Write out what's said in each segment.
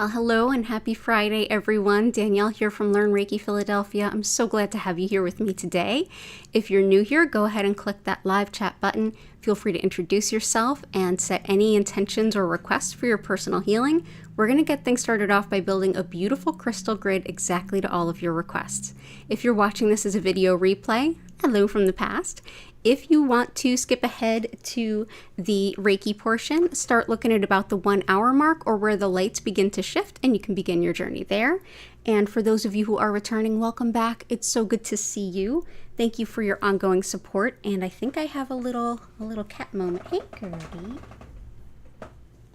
Well, hello and happy Friday, everyone. Danielle here from Learn Reiki Philadelphia. I'm so glad to have you here with me today. If you're new here, go ahead and click that live chat button. Feel free to introduce yourself and set any intentions or requests for your personal healing. We're going to get things started off by building a beautiful crystal grid exactly to all of your requests. If you're watching this as a video replay, hello from the past. If you want to skip ahead to the Reiki portion, start looking at about the 1 hour mark or where the lights begin to shift and you can begin your journey there. And for those of you who are returning, welcome back. It's so good to see you. Thank you for your ongoing support. And I think I have a little cat moment. Hey, Gertie.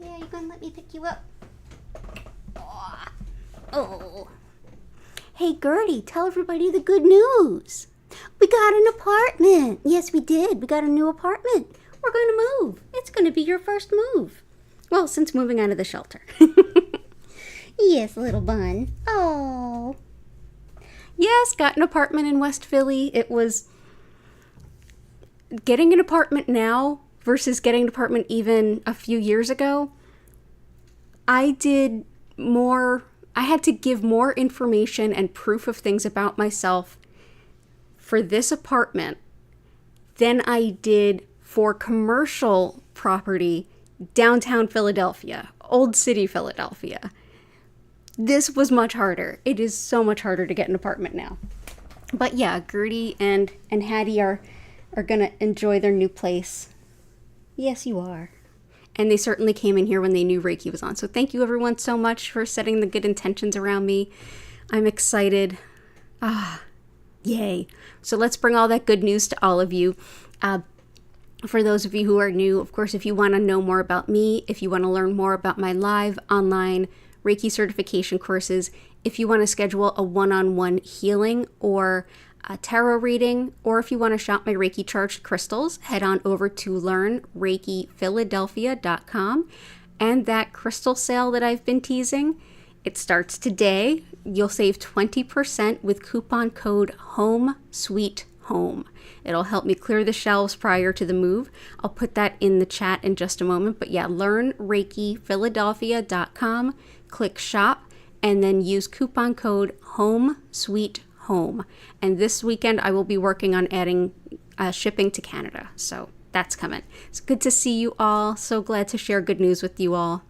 Yeah, you gonna let me pick you up? Oh. Hey, Gertie, tell everybody the good news. We got an apartment. Yes, we did. We got a new apartment. We're going to move. It's going to be your first move. Well, since moving out of the shelter. Yes, little bun. Oh. Yes, got an apartment in West Philly. It was getting an apartment now versus getting an apartment even a few years ago. I had to give more information and proof of things about myself for this apartment than I did for commercial property downtown Philadelphia, Old City Philadelphia. This was much harder. It is so much harder to get an apartment now. But yeah, Gertie and Hattie are gonna enjoy their new place. Yes, you are. And they certainly came in here when they knew Reiki was on. So thank you everyone so much for setting the good intentions around me. I'm excited. Yay. So let's bring all that good news to all of you. For those of you who are new, of course, if you want to know more about me, if you want to learn more about my live online Reiki certification courses, if you want to schedule a one-on-one healing or a tarot reading, or if you want to shop my Reiki charged crystals, head on over to learnreikiphiladelphia.com. And that crystal sale that I've been teasing, it starts today. You'll save 20% with coupon code HOMESWEETHOME. It'll help me clear the shelves prior to the move. I'll put that in the chat in just a moment. But yeah, learnreikiphiladelphia.com, click shop, and then use coupon code HOMESWEETHOME. And this weekend I will be working on adding shipping to Canada. So that's coming. It's good to see you all. So glad to share good news with you all.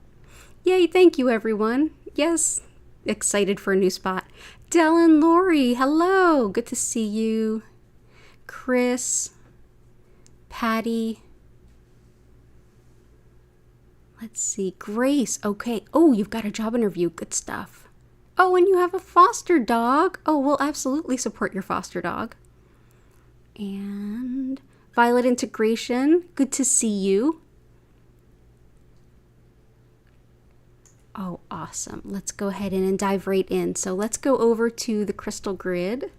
Yay, thank you everyone. Yes, excited for a new spot. Dell and Lori, hello. Good to see you. Chris, Patty. Let's see, Grace. Okay. Oh, you've got a job interview. Good stuff. Oh, and you have a foster dog. Oh, we'll absolutely support your foster dog. And Violet Integration. Good to see you. Oh, awesome. Let's go ahead and dive right in. So let's go over to the crystal grid.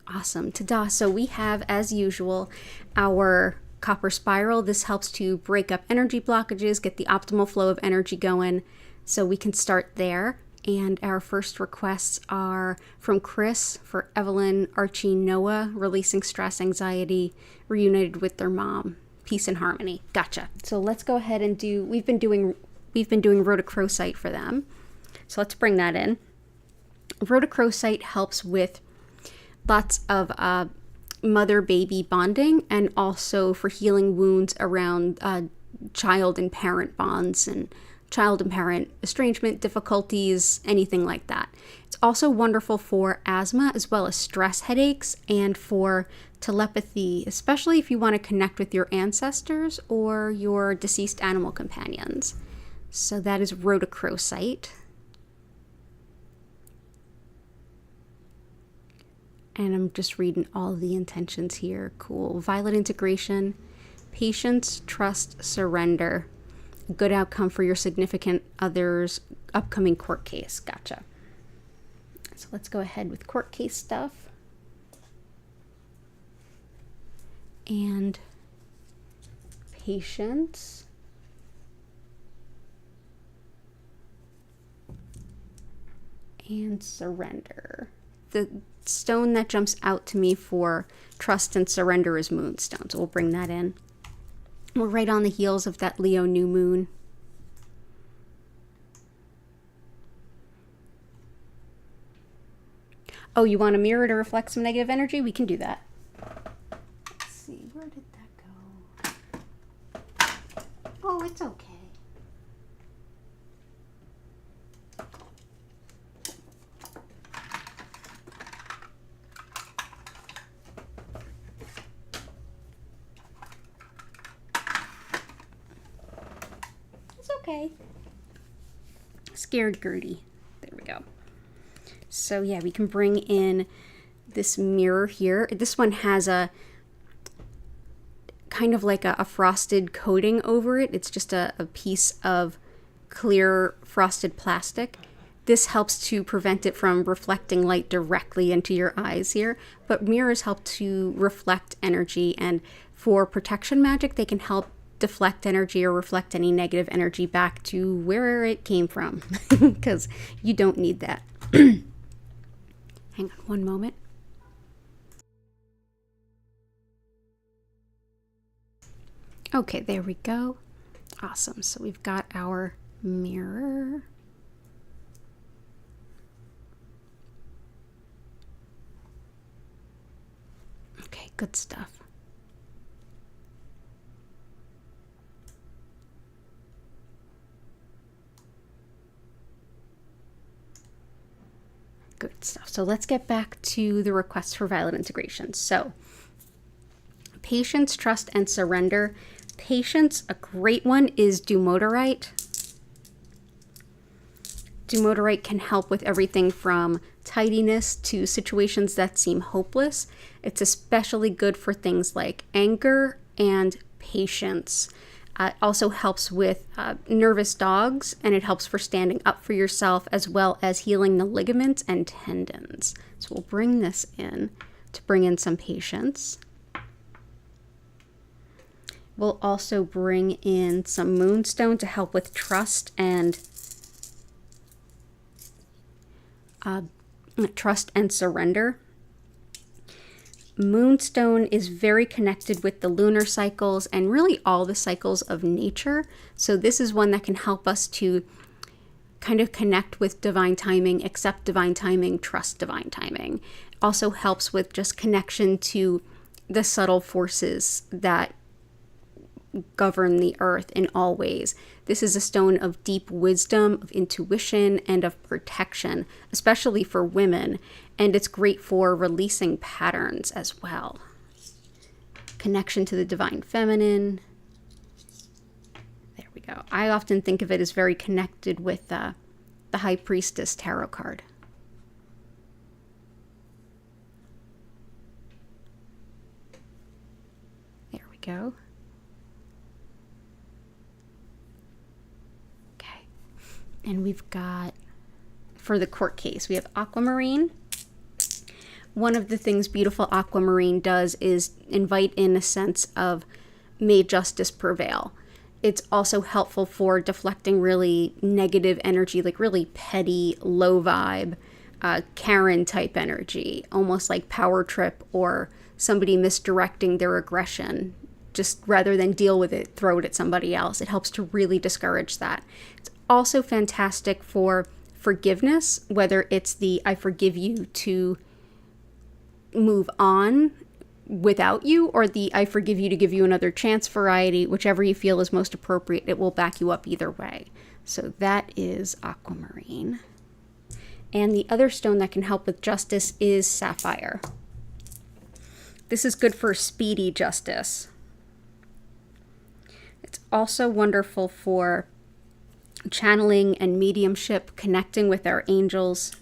Awesome. Ta-da. So we have, as usual, our copper spiral. This helps to break up energy blockages, get the optimal flow of energy going. So we can start there. And our first requests are from Chris for Evelyn, Archie, Noah, releasing stress, anxiety, reunited with their mom. Peace and harmony. Gotcha. So let's go ahead and we've been doing rhodochrosite for them. So let's bring that in. Rhodochrosite helps with lots of mother-baby bonding and also for healing wounds around child and parent bonds and child and parent estrangement difficulties, anything like that. It's also wonderful for asthma as well as stress headaches and for telepathy, especially if you want to connect with your ancestors or your deceased animal companions. So that is rhodochrosite. And I'm just reading all the intentions here. Cool. Violet Integration, patience, trust, surrender. Good outcome for your significant other's upcoming court case. Gotcha. So let's go ahead with court case stuff. And patience. And surrender. The stone that jumps out to me for trust and surrender is moonstone. So we'll bring that in. We're right on the heels of that Leo new moon. Oh, you want a mirror to reflect some negative energy? We can do that. Let's see, where did that go? Oh, it's okay. It's okay. Scared Gertie. There we go. So yeah, we can bring in this mirror here. This one has a kind of like a frosted coating over it. It's just a piece of clear frosted plastic. This helps to prevent it from reflecting light directly into your eyes here, but mirrors help to reflect energy, and for protection magic, they can help deflect energy or reflect any negative energy back to where it came from, because you don't need that. Hang on one moment. Okay, there we go. Awesome. So we've got our mirror. Okay, good stuff. Good stuff. So let's get back to the requests for violet integration. So patience, trust, and surrender. Patience, a great one is dumodorite. Dumodorite can help with everything from tidiness to situations that seem hopeless. It's especially good for things like anger and patience. It also helps with nervous dogs, and it helps for standing up for yourself, as well as healing the ligaments and tendons. So we'll bring this in to bring in some patience. We'll also bring in some moonstone to help with trust and surrender. Moonstone is very connected with the lunar cycles and really all the cycles of nature. So this is one that can help us to kind of connect with divine timing, accept divine timing, trust divine timing. Also helps with just connection to the subtle forces that govern the earth in all ways. This is a stone of deep wisdom, of intuition, and of protection, especially for women, and it's great for releasing patterns as well. Connection to the divine feminine. There we go. I often think of it as very connected with the High Priestess tarot card. There we go. And we've got, for the court case, we have aquamarine. One of the things beautiful aquamarine does is invite in a sense of may justice prevail. It's also helpful for deflecting really negative energy, like really petty, low vibe, Karen type energy, almost like power trip or somebody misdirecting their aggression. Just rather than deal with it, throw it at somebody else. It helps to really discourage that. It's also fantastic for forgiveness, whether it's the I forgive you to move on without you, or the I forgive you to give you another chance variety, whichever you feel is most appropriate. It will back you up either way. So that is aquamarine. And the other stone that can help with justice is sapphire. This is good for speedy justice. It's also wonderful for channeling and mediumship, connecting with our angels.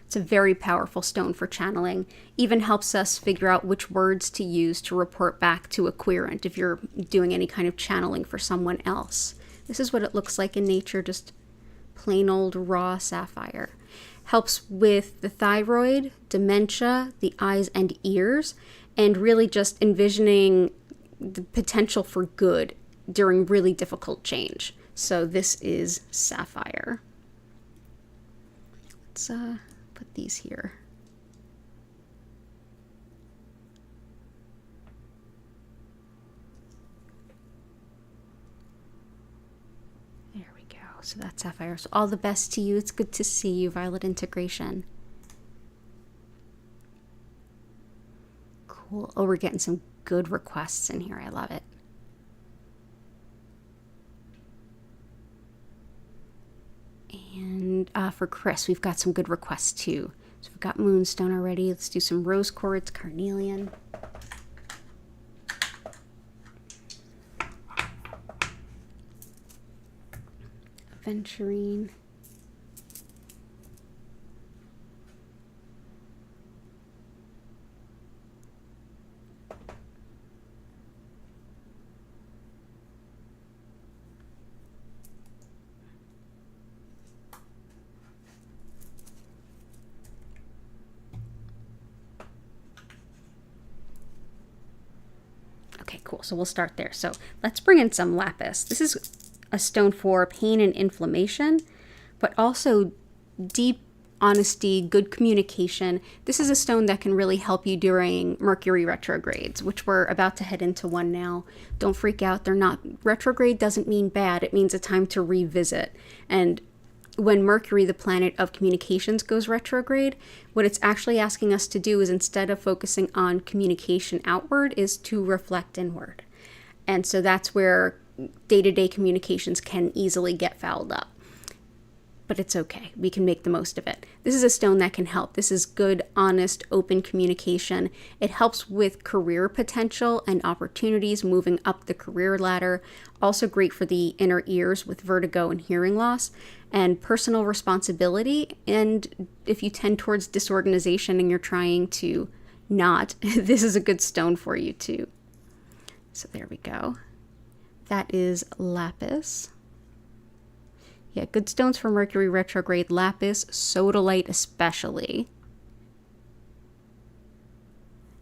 It's a very powerful stone for channeling. Even helps us figure out which words to use to report back to a querent if you're doing any kind of channeling for someone else. This is what it looks like in nature, just plain old raw sapphire. Helps with the thyroid, dementia, the eyes and ears, and really just envisioning the potential for good during really difficult change. So this is sapphire. Let's put these here. There we go. So that's sapphire. So all the best to you. It's good to see you, Violet Integration. Cool. Oh, we're getting some good requests in here. I love it. And for Chris, we've got some good requests too. So we've got Moonstone already. Let's do some rose quartz, carnelian. Aventurine. Okay, cool. So we'll start there. So let's bring in some lapis. This is a stone for pain and inflammation, but also deep honesty, good communication. This is a stone that can really help you during Mercury retrogrades, which we're about to head into one now. Don't freak out. They're not, retrograde doesn't mean bad. It means a time to revisit. And when Mercury, the planet of communications, goes retrograde, what it's actually asking us to do is, instead of focusing on communication outward, is to reflect inward. And so that's where day-to-day communications can easily get fouled up. But it's okay. We can make the most of it. This is a stone that can help. This is good, honest, open communication. It helps with career potential and opportunities moving up the career ladder. Also great for the inner ears with vertigo and hearing loss, and personal responsibility. And if you tend towards disorganization and you're trying to not, this is a good stone for you too. So there we go. That is lapis. Yeah, good stones for Mercury retrograde. Lapis, sodalite especially.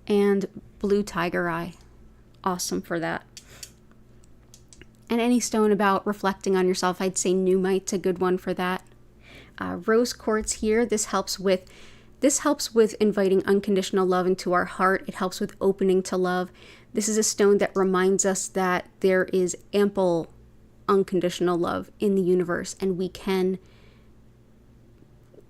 And blue tiger eye. Awesome for that. And any stone about reflecting on yourself, I'd say Numite's a good one for that. Rose quartz here. This helps with inviting unconditional love into our heart. It helps with opening to love. This is a stone that reminds us that there is ample unconditional love in the universe, and we can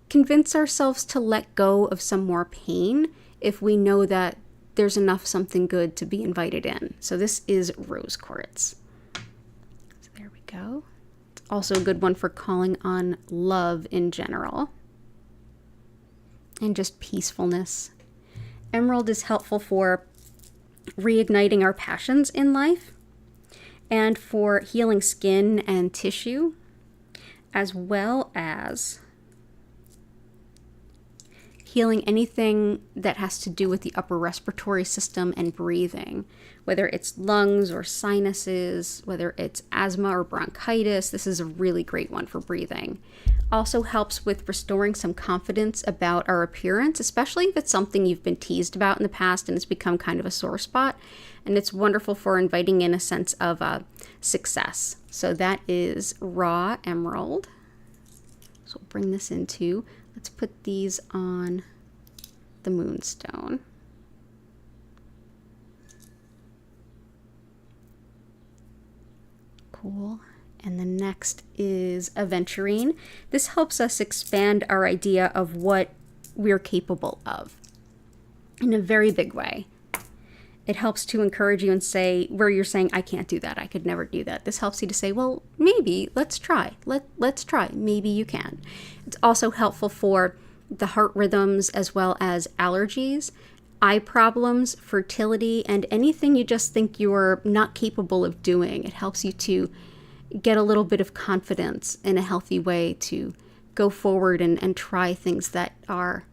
convince ourselves to let go of some more pain if we know that there's enough something good to be invited in. So this is rose quartz. So there we go. It's also a good one for calling on love in general and just peacefulness. Emerald is helpful for reigniting our passions in life, and for healing skin and tissue, as well as healing anything that has to do with the upper respiratory system and breathing, whether it's lungs or sinuses, whether it's asthma or bronchitis. This is a really great one for breathing. Also helps with restoring some confidence about our appearance, especially if it's something you've been teased about in the past and it's become kind of a sore spot. And it's wonderful for inviting in a sense of success. So that is raw emerald. So we'll bring this into, let's put these on the moonstone. Cool. And the next is aventurine. This helps us expand our idea of what we're capable of in a very big way. It helps to encourage you and say, where you're saying, I can't do that, I could never do that. This helps you to say, well, maybe, let's try. Let's try. Maybe you can. It's also helpful for the heart rhythms as well as allergies, eye problems, fertility, and anything you just think you're not capable of doing. It helps you to get a little bit of confidence in a healthy way to go forward and try things that are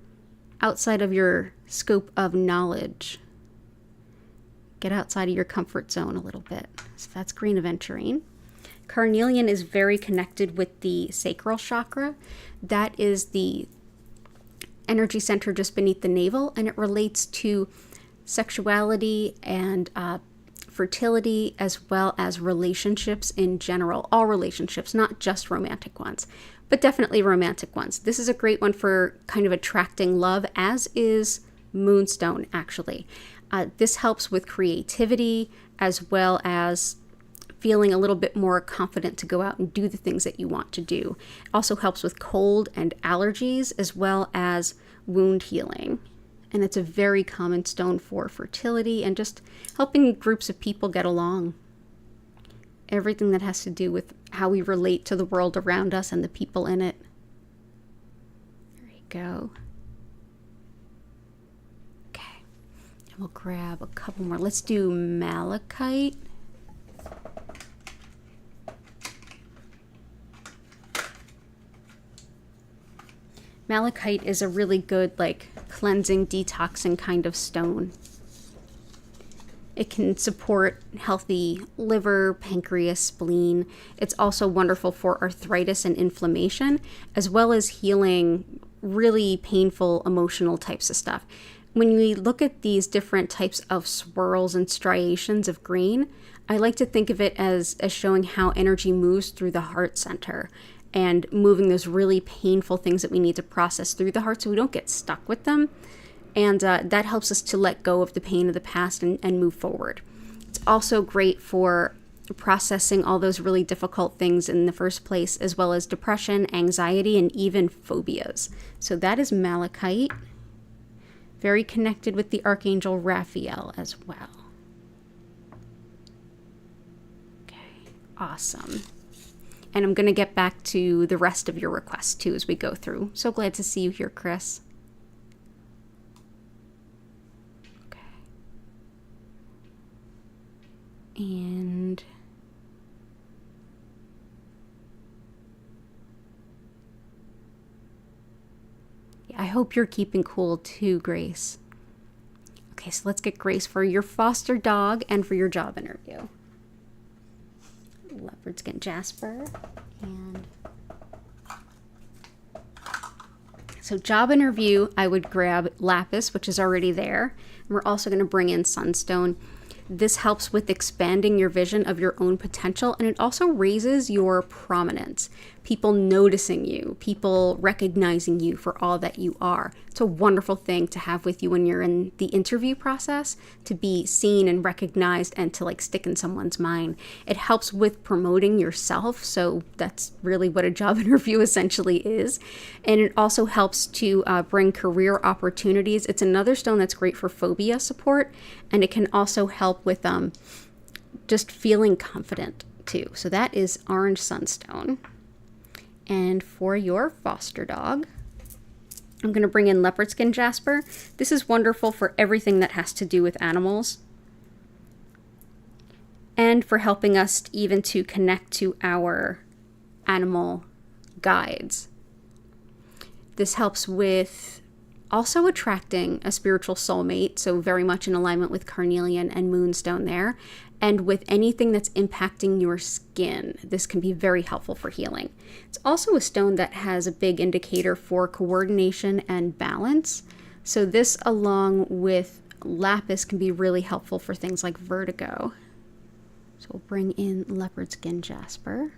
outside of your scope of knowledge. Get outside of your comfort zone a little bit. So that's green aventurine. Carnelian is very connected with the sacral chakra. That is the energy center just beneath the navel, and it relates to sexuality and fertility, as well as relationships in general. All relationships, not just romantic ones, but definitely romantic ones. This is a great one for kind of attracting love, as is moonstone, actually. This helps with creativity as well as feeling a little bit more confident to go out and do the things that you want to do. It also helps with cold and allergies, as well as wound healing. And it's a very common stone for fertility and just helping groups of people get along. Everything that has to do with how we relate to the world around us and the people in it. There you go. Okay. And we'll grab a couple more. Let's do malachite. Malachite is a really good, like, cleansing, detoxing kind of stone. It can support healthy liver, pancreas, spleen. It's also wonderful for arthritis and inflammation, as well as healing really painful emotional types of stuff. When we look at these different types of swirls and striations of green, I like to think of it as showing how energy moves through the heart center and moving those really painful things that we need to process through the heart so we don't get stuck with them. And that helps us to let go of the pain of the past and move forward. It's also great for processing all those really difficult things in the first place, as well as depression, anxiety, and even phobias. So that is malachite. Very connected with the Archangel Raphael as well. Okay, awesome. And I'm going to get back to the rest of your requests too as we go through. So glad to see you here, Chris. Okay. And yeah, I hope you're keeping cool too, Grace. Okay, so let's get Grace for your foster dog and for your job interview. Leopard skin jasper. And so job interview, I would grab lapis, which is already there. And we're also going to bring in sunstone. This helps with expanding your vision of your own potential, and it also raises your prominence. People noticing you, people recognizing you for all that you are. It's a wonderful thing to have with you when you're in the interview process, to be seen and recognized and to like stick in someone's mind. It helps with promoting yourself, so that's really what a job interview essentially is. And it also helps to bring career opportunities. It's another stone that's great for phobia support, and it can also help with just feeling confident too. So that is orange sunstone. And for your foster dog, I'm going to bring in leopard skin jasper. This is wonderful for everything that has to do with animals, and for helping us even to connect to our animal guides. This helps with also attracting a spiritual soulmate, so very much in alignment with carnelian and moonstone there. And with anything that's impacting your skin, this can be very helpful for healing. It's also a stone that has a big indicator for coordination and balance. So this, along with lapis, can be really helpful for things like vertigo. So we'll bring in leopard skin jasper.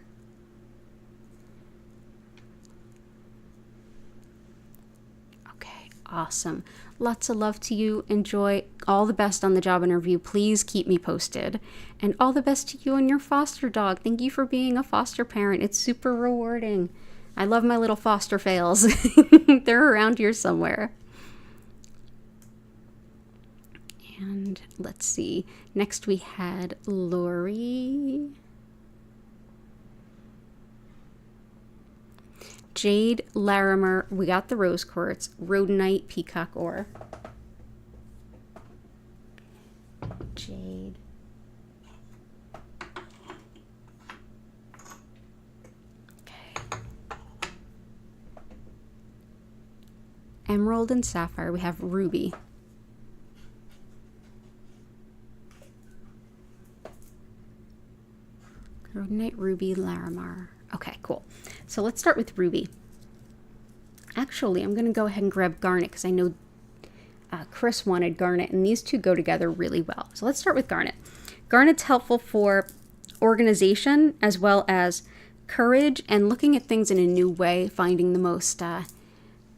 Okay, awesome. Lots of love to you. Enjoy. All the best on the job interview. Please keep me posted. And all the best to you and your foster dog. Thank you for being a foster parent. It's super rewarding. I love my little foster fails. They're around here somewhere. And let's see. Next we had Lori. Jade, Larimer, we got the rose quartz, rhodonite, peacock ore. Jade. Okay. Emerald and sapphire, we have ruby. Rhodonite, ruby, Larimar. Okay, cool. So let's start with ruby. Actually, I'm going to go ahead and grab garnet because I know Chris wanted garnet, and these two go together really well. So let's start with garnet. Garnet's helpful for organization as well as courage and looking at things in a new way, finding the most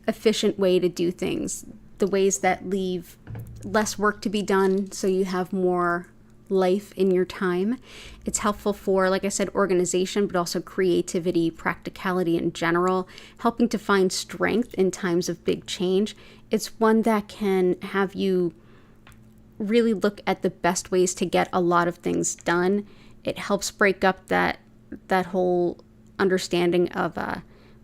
efficient way to do things, the ways that leave less work to be done so you have more life in your time. It's helpful for, like I said, organization, but also creativity, practicality in general, helping to find strength in times of big change. It's one that can have you really look at the best ways to get a lot of things done. It helps break up that whole understanding of,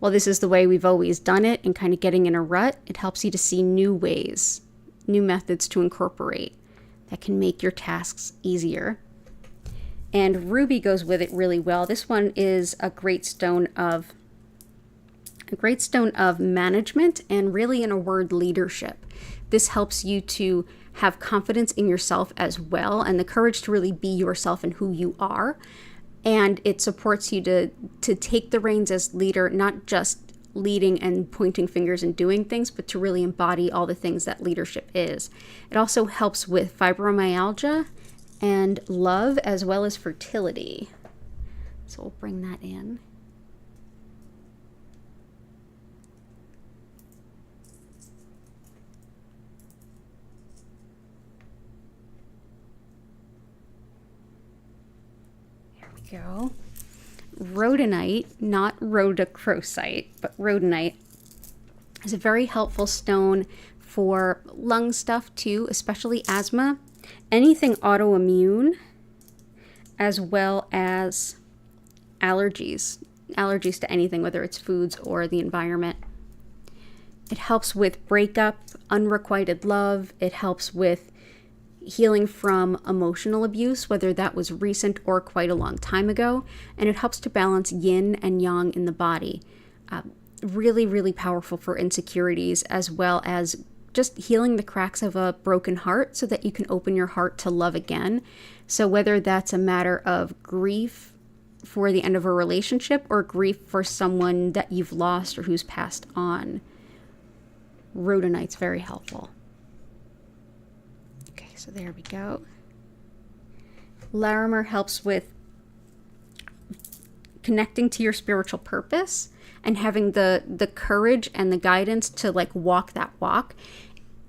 well, this is the way we've always done it, and kind of getting in a rut. It helps you to see new ways, new methods to incorporate that can make your tasks easier. And ruby goes with it really well. This one is a great stone of management, and really, in a word, leadership. This helps you to have confidence in yourself as well, and the courage to really be yourself and who you are. And it supports you to take the reins as leader, not just leading and pointing fingers and doing things, but to really embody all the things that leadership is. It also helps with fibromyalgia and love, as well as fertility. So we'll bring that in. Go. Rhodonite, not rhodochrosite, but rhodonite is a very helpful stone for lung stuff too, especially asthma, anything autoimmune, as well as allergies to anything, whether it's foods or the environment. It helps with breakup, unrequited love. It helps with healing from emotional abuse, whether that was recent or quite a long time ago, and it helps to balance yin and yang in the body. Really, really powerful for insecurities, as well as just healing the cracks of a broken heart so that you can open your heart to love again. So whether that's a matter of grief for the end of a relationship or grief for someone that you've lost or who's passed on, rhodonite's very helpful. So there we go. Larimer helps with connecting to your spiritual purpose and having the courage and the guidance to like walk that walk,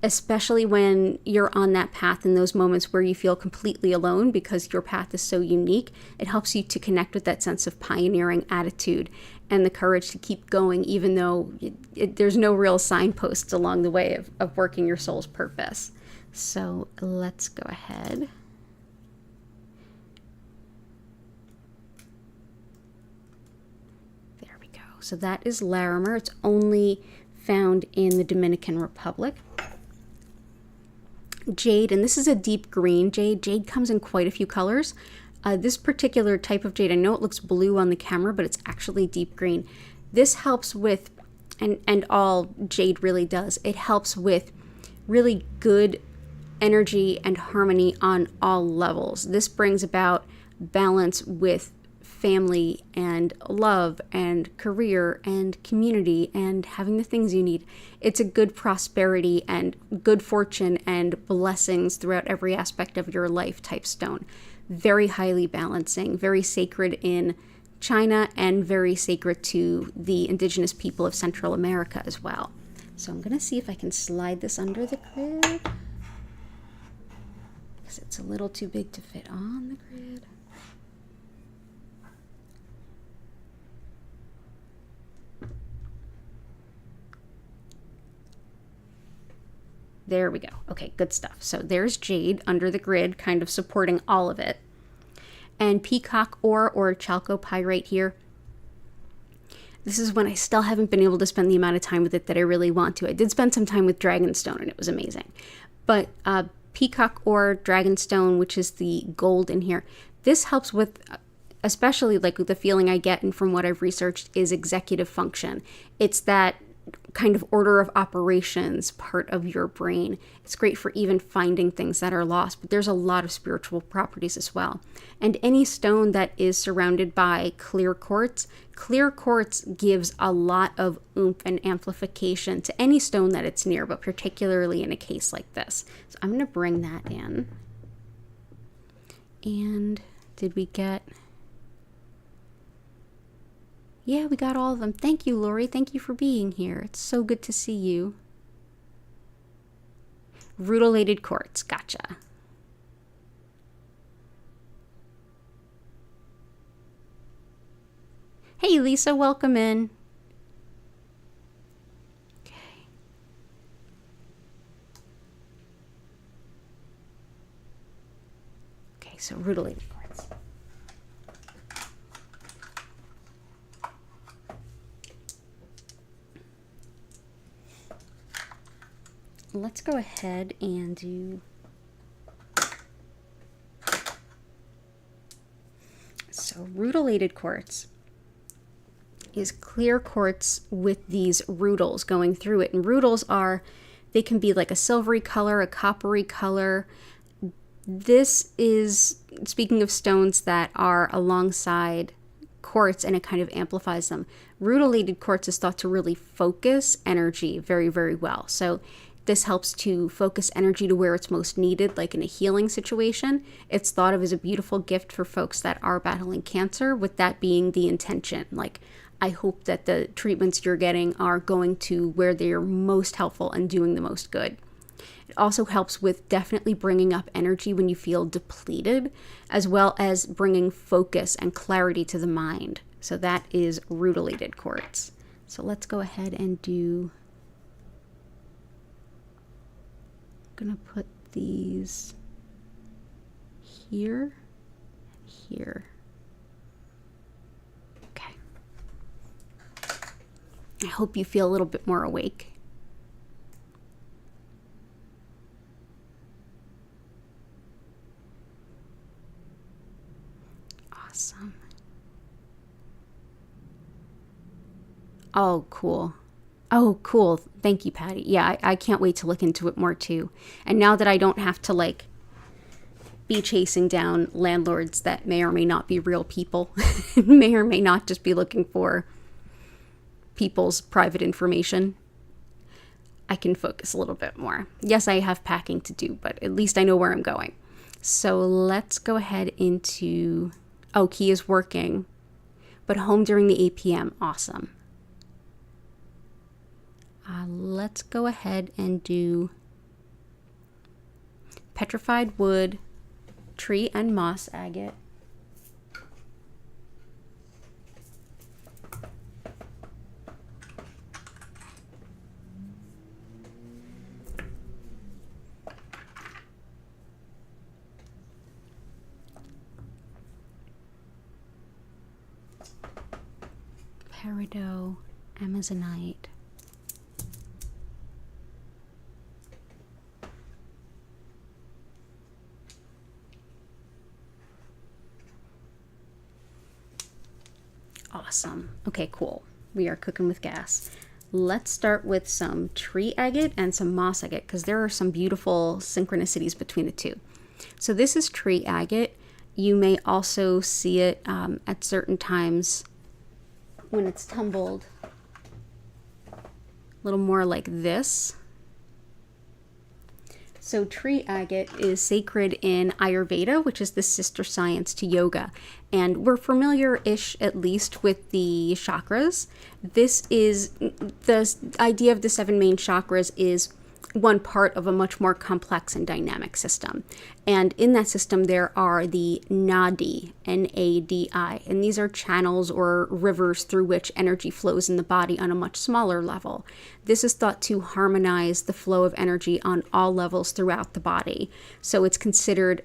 especially when you're on that path in those moments where you feel completely alone because your path is so unique. It helps you to connect with that sense of pioneering attitude and the courage to keep going, even though there's no real signposts along the way of working your soul's purpose. So let's go ahead. There we go. So that is Larimer. It's only found in the Dominican Republic. Jade, and this is a deep green jade. Jade comes in quite a few colors. This particular type of jade, I know it looks blue on the camera, but it's actually deep green. This helps with, and all jade really does, it helps with really good energy and harmony on all levels. This brings about balance with family and love and career and community and having the things you need. It's a good prosperity and good fortune and blessings throughout every aspect of your life type stone. Very highly balancing, very sacred in China, and very sacred to the indigenous people of Central America as well. So I'm going to see if I can slide this under the grid, because it's a little too big to fit on the grid. There we go. Okay, good stuff. So there's jade under the grid, kind of supporting all of it. And peacock ore or chalcopyrite here. This is when I still haven't been able to spend the amount of time with it that I really want to. I did spend some time with dragonstone and it was amazing. But peacock ore, dragonstone, which is the gold in here, this helps with, especially like the feeling I get and from what I've researched, is executive function. It's that kind of order of operations part of your brain. It's great for even finding things that are lost, but there's a lot of spiritual properties as well. And any stone that is surrounded by clear quartz gives a lot of oomph and amplification to any stone that it's near, but particularly in a case like this. So I'm going to bring that in. And did we get... Yeah, we got all of them. Thank you, Lori. Thank you for being here. It's so good to see you. Rutilated quartz. Gotcha. Hey, Lisa, welcome in. Okay. Okay, so rutilated quartz. Let's go ahead and do... So rutilated quartz is clear quartz with these rutils going through it. And rutils are, they can be like a silvery color, a coppery color. This is, speaking of stones that are alongside quartz, and it kind of amplifies them. Rutilated quartz is thought to really focus energy very, very well. So this helps to focus energy to where it's most needed, like in a healing situation. It's thought of as a beautiful gift for folks that are battling cancer, with that being the intention. Like, I hope that the treatments you're getting are going to where they are most helpful and doing the most good. It also helps with definitely bringing up energy when you feel depleted, as well as bringing focus and clarity to the mind. So that is rutilated quartz. So let's go ahead and do... I'm gonna put these here, here. Okay. I hope you feel a little bit more awake. Awesome. Oh, cool. Oh, cool. Thank you, Patty. Yeah, I can't wait to look into it more too. And now that I don't have to like be chasing down landlords that may or may not be real people, may or may not just be looking for people's private information, I can focus a little bit more. Yes, I have packing to do, but at least I know where I'm going. So let's go ahead into... Oh, key is working, but home during the 8 p.m. Awesome. Let's go ahead and do petrified wood, tree and moss agate. Peridot, Amazonite. Awesome. Okay, cool. We are cooking with gas. Let's start with some tree agate and some moss agate, because there are some beautiful synchronicities between the two. So this is tree agate. You may also see it at certain times when it's tumbled a little more like this. So tree agate is sacred in Ayurveda, which is the sister science to yoga. And we're familiar-ish, at least, with the chakras. This is, the idea of the 7 main chakras is one part of a much more complex and dynamic system. And in that system, there are the nadi, N-A-D-I, and these are channels or rivers through which energy flows in the body on a much smaller level. This is thought to harmonize the flow of energy on all levels throughout the body. So it's considered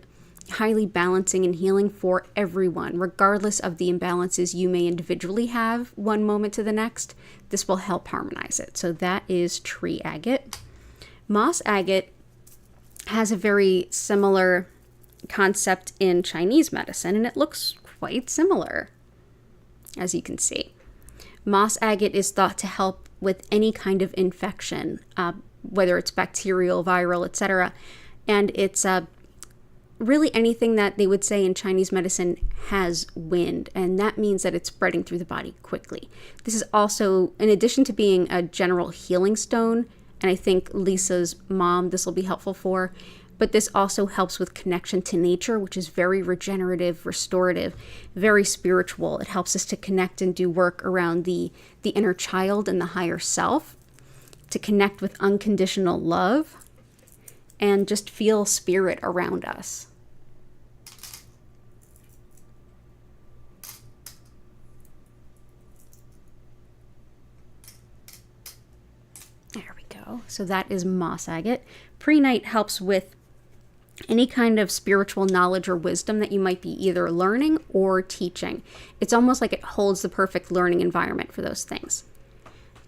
highly balancing and healing for everyone, regardless of the imbalances you may individually have one moment to the next. This will help harmonize it. So that is tree agate. Moss agate has a very similar concept in Chinese medicine, and it looks quite similar, as you can see. Moss agate is thought to help with any kind of infection, whether it's bacterial, viral, etc. And it's really anything that they would say in Chinese medicine has wind, and that means that it's spreading through the body quickly. This is also, in addition to being a general healing stone, and I think Lisa's mom, this will be helpful for, but this also helps with connection to nature, which is very regenerative, restorative, very spiritual. It helps us to connect and do work around the inner child and the higher self, to connect with unconditional love, and just feel spirit around us. go. So that is moss agate. Prehnite helps with any kind of spiritual knowledge or wisdom that you might be either learning or teaching. It's almost like it holds the perfect learning environment for those things.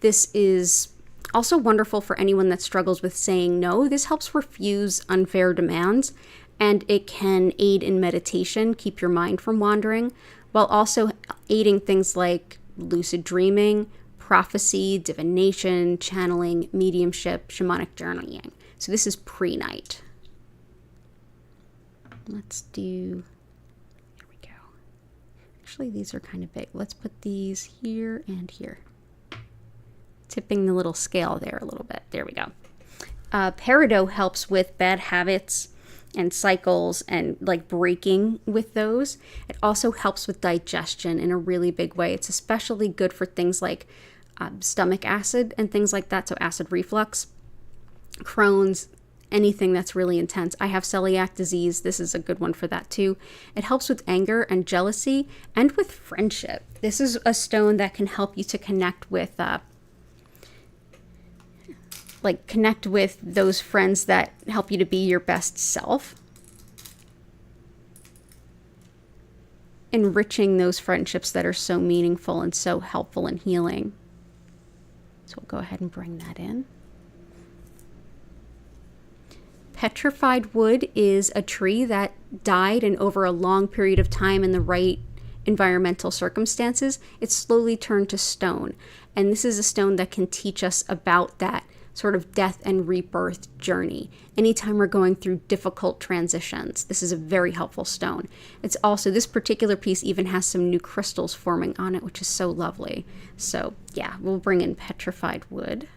This is also wonderful for anyone that struggles with saying no. This helps refuse unfair demands, and it can aid in meditation, keep your mind from wandering, while also aiding things like lucid dreaming, prophecy, divination, channeling, mediumship, shamanic journeying. So this is prehnite. Let's do, here we go. Actually, these are kind of big. Let's put these here and here. Tipping the little scale there a little bit. There we go. Peridot helps with bad habits and cycles and like breaking with those. It also helps with digestion in a really big way. It's especially good for things like stomach acid and things like that. So acid reflux, Crohn's, anything that's really intense. I have celiac disease. This is a good one for that too. It helps with anger and jealousy and with friendship. This is a stone that can help you to connect with connect with those friends that help you to be your best self. Enriching those friendships that are so meaningful and so helpful and healing. So we'll go ahead and bring that in. Petrified wood is a tree that died, and over a long period of time in the right environmental circumstances, it slowly turned to stone. And this is a stone that can teach us about that sort of death and rebirth journey. Anytime we're going through difficult transitions, this is a very helpful stone. It's also, this particular piece even has some new crystals forming on it, which is so lovely. So yeah, we'll bring in petrified wood.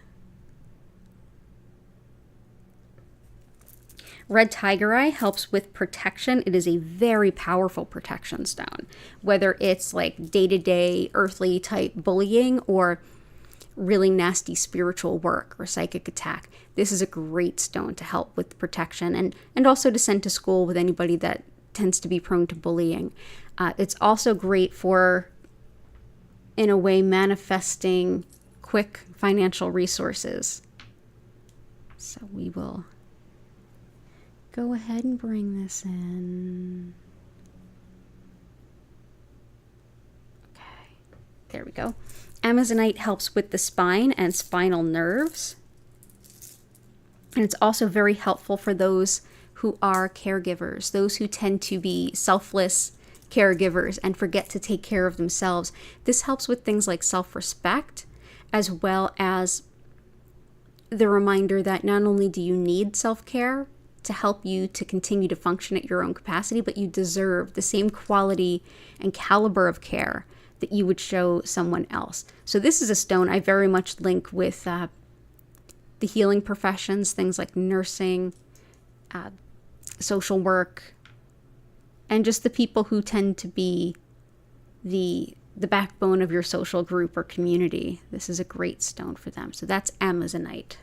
Red tiger eye helps with protection. It is a very powerful protection stone, whether it's like day-to-day earthly type bullying or really nasty spiritual work or psychic attack. This is a great stone to help with protection and also to send to school with anybody that tends to be prone to bullying. It's also great for, in a way, manifesting quick financial resources. So we will go ahead and bring this in. Okay, there we go. Amazonite helps with the spine and spinal nerves. And it's also very helpful for those who are caregivers, those who tend to be selfless caregivers and forget to take care of themselves. This helps with things like self-respect, as well as the reminder that not only do you need self-care to help you to continue to function at your own capacity, but you deserve the same quality and caliber of care that you would show someone else. So this is a stone I very much link with the healing professions, things like nursing, social work, and just the people who tend to be the backbone of your social group or community. This is a great stone for them. So that's Amazonite.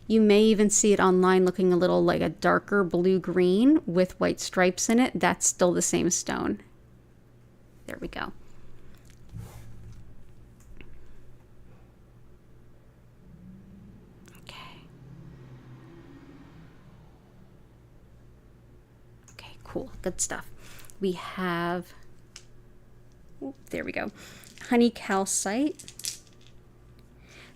You may even see it online looking a little like a darker blue-green with white stripes in it. That's still the same stone. There we go. Okay. Okay, cool. Good stuff. We have, there we go, honey calcite.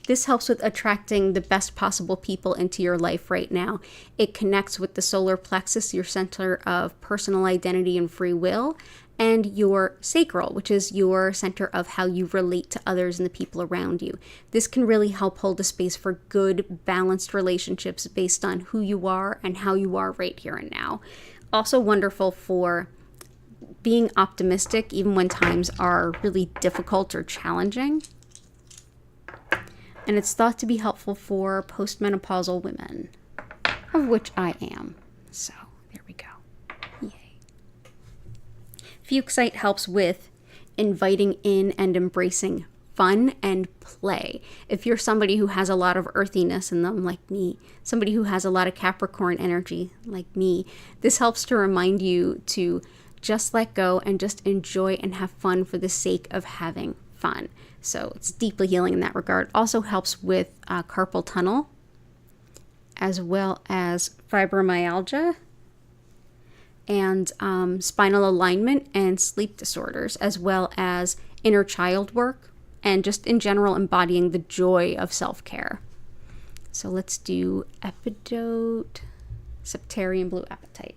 This helps with attracting the best possible people into your life right now. It connects with the solar plexus, your center of personal identity and free will, and your sacral, which is your center of how you relate to others and the people around you. This can really help hold a space for good, balanced relationships based on who you are and how you are right here and now. Also wonderful for being optimistic even when times are really difficult or challenging. And it's thought to be helpful for postmenopausal women, of which I am. So there we go. Yay. Fuchsite helps with inviting in and embracing fun and play. If you're somebody who has a lot of earthiness in them, like me, somebody who has a lot of Capricorn energy, like me, this helps to remind you to just let go and just enjoy and have fun for the sake of having fun. So it's deeply healing in that regard. Also helps with carpal tunnel, as well as fibromyalgia and spinal alignment and sleep disorders, as well as inner child work and just in general embodying the joy of self-care. So let's do Epidote, Septarian Blue Apatite.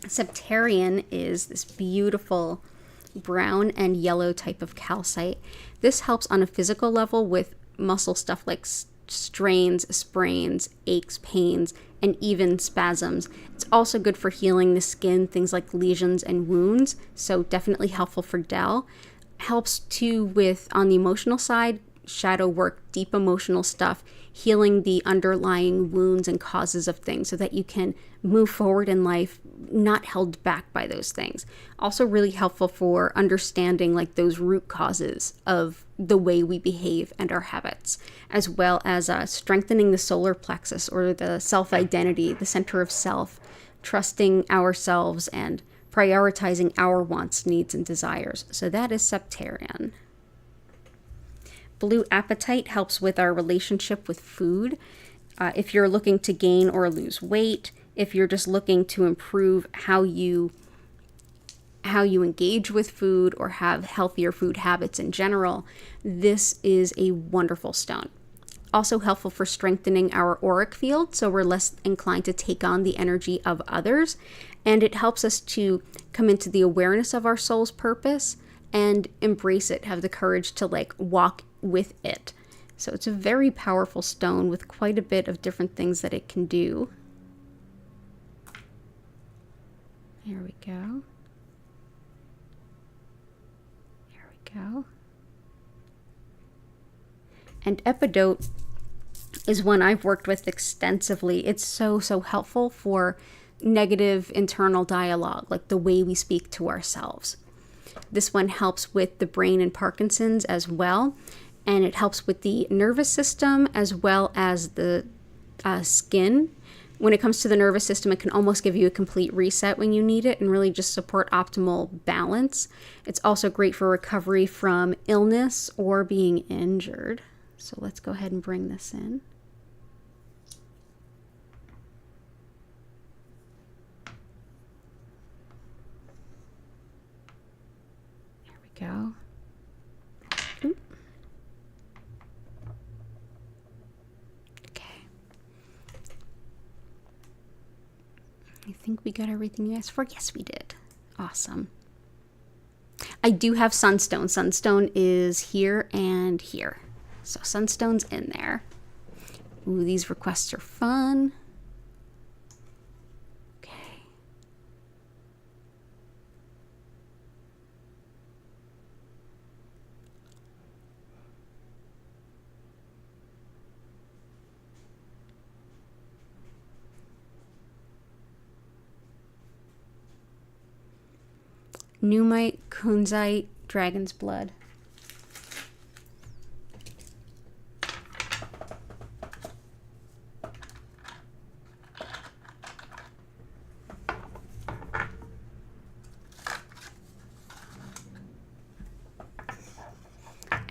Septarian is this beautiful brown and yellow type of calcite. This helps on a physical level with muscle stuff like strains, sprains, aches, pains, and even spasms. It's also good for healing the skin, things like lesions and wounds, so definitely helpful for Dell. Helps too with, on the emotional side, shadow work, deep emotional stuff, healing the underlying wounds and causes of things so that you can move forward in life not held back by those things. Also really helpful for understanding like those root causes of the way we behave and our habits, as well as strengthening the solar plexus or the self-identity, the center of self, trusting ourselves and prioritizing our wants, needs, and desires. So that is Septarian. Blue Apatite helps with our relationship with food. If you're looking to gain or lose weight, if you're just looking to improve how you engage with food or have healthier food habits in general, this is a wonderful stone. Also helpful for strengthening our auric field, so we're less inclined to take on the energy of others. And it helps us to come into the awareness of our soul's purpose and embrace it, have the courage to like walk with it. So it's a very powerful stone with quite a bit of different things that it can do. There we go. There we go. And Epidote is one I've worked with extensively. It's so helpful for negative internal dialogue, like the way we speak to ourselves. This one helps with the brain and Parkinson's as well. And it helps with the nervous system as well as the skin. When it comes to the nervous system, it can almost give you a complete reset when you need it and really just support optimal balance. It's also great for recovery from illness or being injured. So let's go ahead and bring this in. There we go. Oop. I think we got everything you asked for. Yes, we did. Awesome. I do have Sunstone. Sunstone is here and here. So Sunstone's in there. Ooh, these requests are fun. Okay. Pneumite, kunzite, dragon's blood.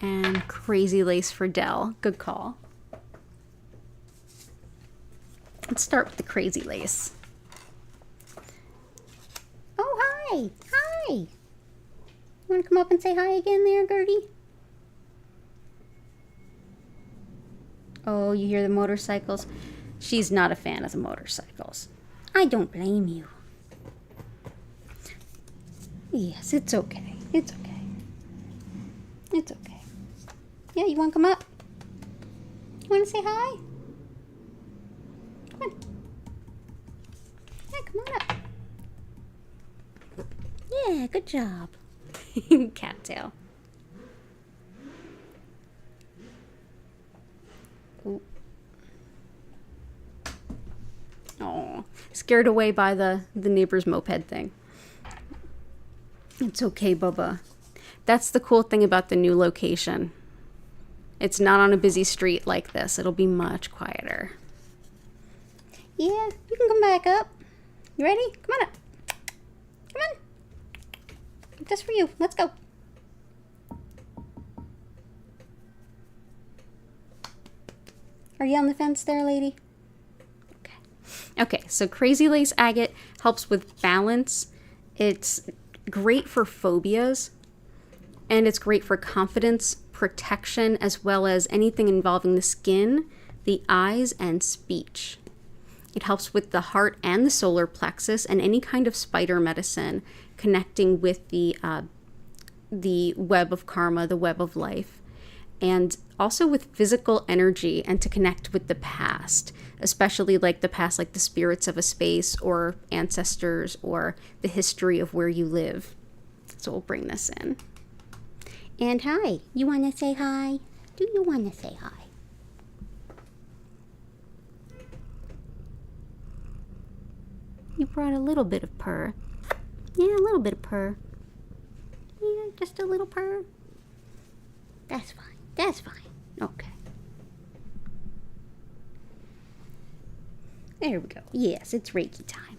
And crazy lace for Dell. Good call. Let's start with the crazy lace. Oh, hi. Hi. You want to come up and say hi again there, Gertie? Oh, you hear the motorcycles? She's not a fan of the motorcycles. I don't blame you. Yes, it's okay. It's okay. It's okay. Yeah, you want to come up? You want to say hi? Come on. Yeah, come on up. Yeah, good job. Cattail. Ooh. Oh, scared away by the neighbor's moped thing. It's okay, Bubba. That's the cool thing about the new location. It's not on a busy street like this. It'll be much quieter. Yeah, you can come back up. You ready? Come on up. Come on. Just for you. Let's go. Are you on the fence there, lady? Okay. Okay, so Crazy Lace Agate helps with balance. It's great for phobias, and it's great for confidence, protection, as well as anything involving the skin, the eyes, and speech. It helps with the heart and the solar plexus and any kind of spider medicine connecting with the web of karma, the web of life, and also with physical energy and to connect with the past, especially like the past, like the spirits of a space or ancestors or the history of where you live. So we'll bring this in. And hi, you want to say hi? Do you want to say hi? You brought a little bit of purr. Yeah, a little bit of purr. Yeah, just a little purr. That's fine. That's fine. Okay. There we go. Yes, it's Reiki time.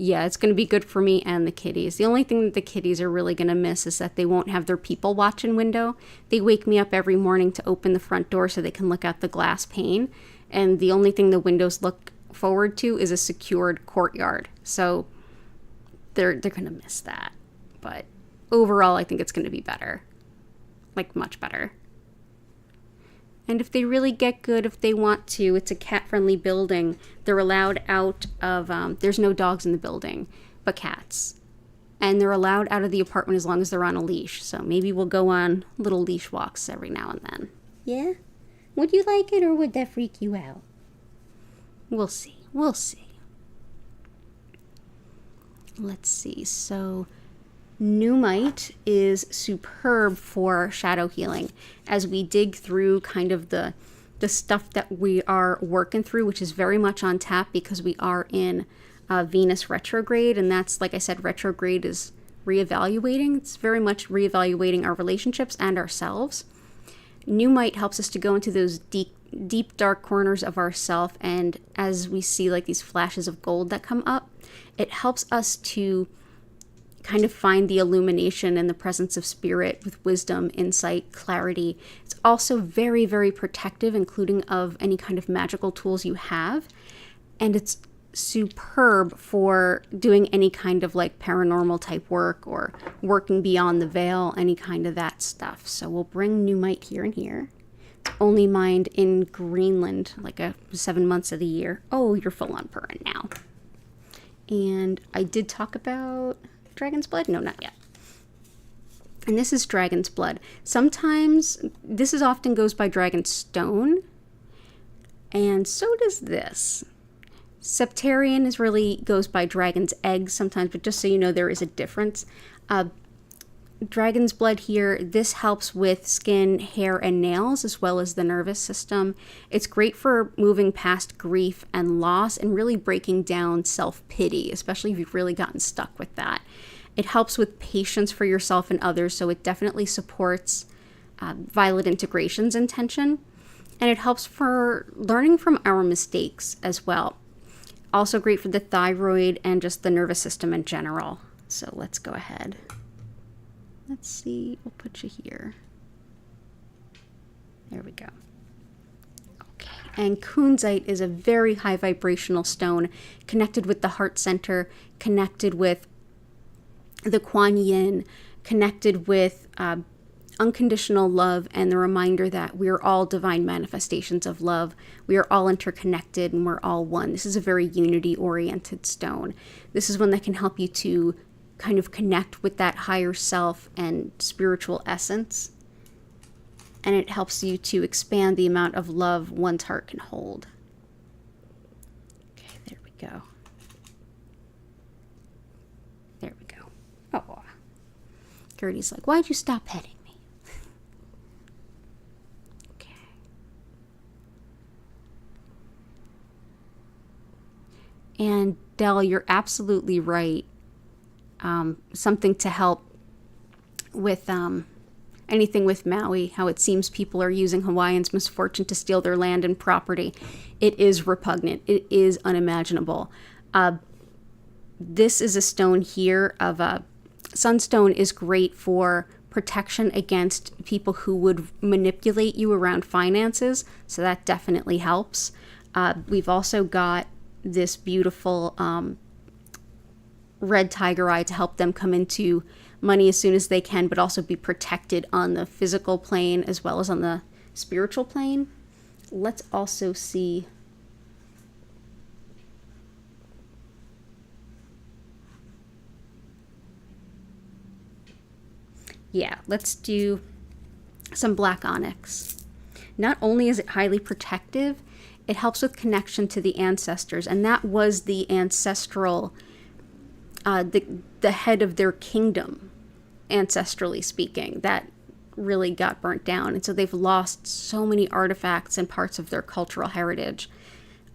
Yeah, it's going to be good for me and the kitties. The only thing that the kitties are really going to miss is that they won't have their people watching window. They wake me up every morning to open the front door so they can look out the glass pane. And the only thing the windows look forward to is a secured courtyard. So they're going to miss that. But overall, I think it's going to be better. Like, much better. And if they really get good, if they want to, it's a cat-friendly building. They're allowed out of, there's no dogs in the building, but cats. And they're allowed out of the apartment as long as they're on a leash. So maybe we'll go on little leash walks every now and then. Yeah? Would you like it, or would that freak you out? We'll see. We'll see. Let's see. So Pneumite is superb for shadow healing as we dig through kind of the stuff that we are working through, which is very much on tap because we are in Venus retrograde. And that's, like I said, retrograde is reevaluating. It's very much reevaluating our relationships and ourselves. Pneumite helps us to go into those deep dark corners of ourself, and as we see like these flashes of gold that come up, it helps us to kind of find the illumination and the presence of spirit with wisdom, insight, clarity. It's also very, very protective, including of any kind of magical tools you have. And it's superb for doing any kind of like paranormal type work or working beyond the veil, any kind of that stuff. So we'll bring Pneumite here and here. It's only mined in Greenland, like 7 months of the year. Oh, you're full on purring now. And I did talk about Dragon's Blood? No, not yet. And this is Dragon's Blood. Sometimes, this is often goes by Dragon's Stone. And so does this. Septarian is really goes by Dragon's Egg sometimes, but just so you know, there is a difference. Dragon's Blood here, this helps with skin, hair, and nails, as well as the nervous system. It's great for moving past grief and loss and really breaking down self-pity, especially if you've really gotten stuck with that. It helps with patience for yourself and others, so it definitely supports violet integration's intention. And it helps for learning from our mistakes as well. Also great for the thyroid and just the nervous system in general. So let's go ahead. Let's see, we'll put you here. There we go. Okay, and kunzite is a very high vibrational stone, connected with the heart center, connected with the Kuan Yin, connected with unconditional love, and the reminder that we are all divine manifestations of love. We are all interconnected and we're all one. This is a very unity-oriented stone. This is one that can help you to kind of connect with that higher self and spiritual essence. And it helps you to expand the amount of love one's heart can hold. Okay, there we go. There we go. Oh, Gertie's like, why'd you stop petting me? Okay. And Dell, you're absolutely right. something to help with anything with Maui, how it seems people are using Hawaiians' misfortune to steal their land and property. It is repugnant. It is unimaginable. This is a stone here of a sunstone is great for protection against people who would manipulate you around finances. So that definitely helps. We've also got this beautiful red tiger eye to help them come into money as soon as they can, but also be protected on the physical plane as well as on the spiritual plane. Let's also see. Yeah, let's do some black onyx. Not only is it highly protective, it helps with connection to the ancestors, and that was the ancestral, the head of their kingdom, ancestrally speaking, that really got burnt down, and so they've lost so many artifacts and parts of their cultural heritage.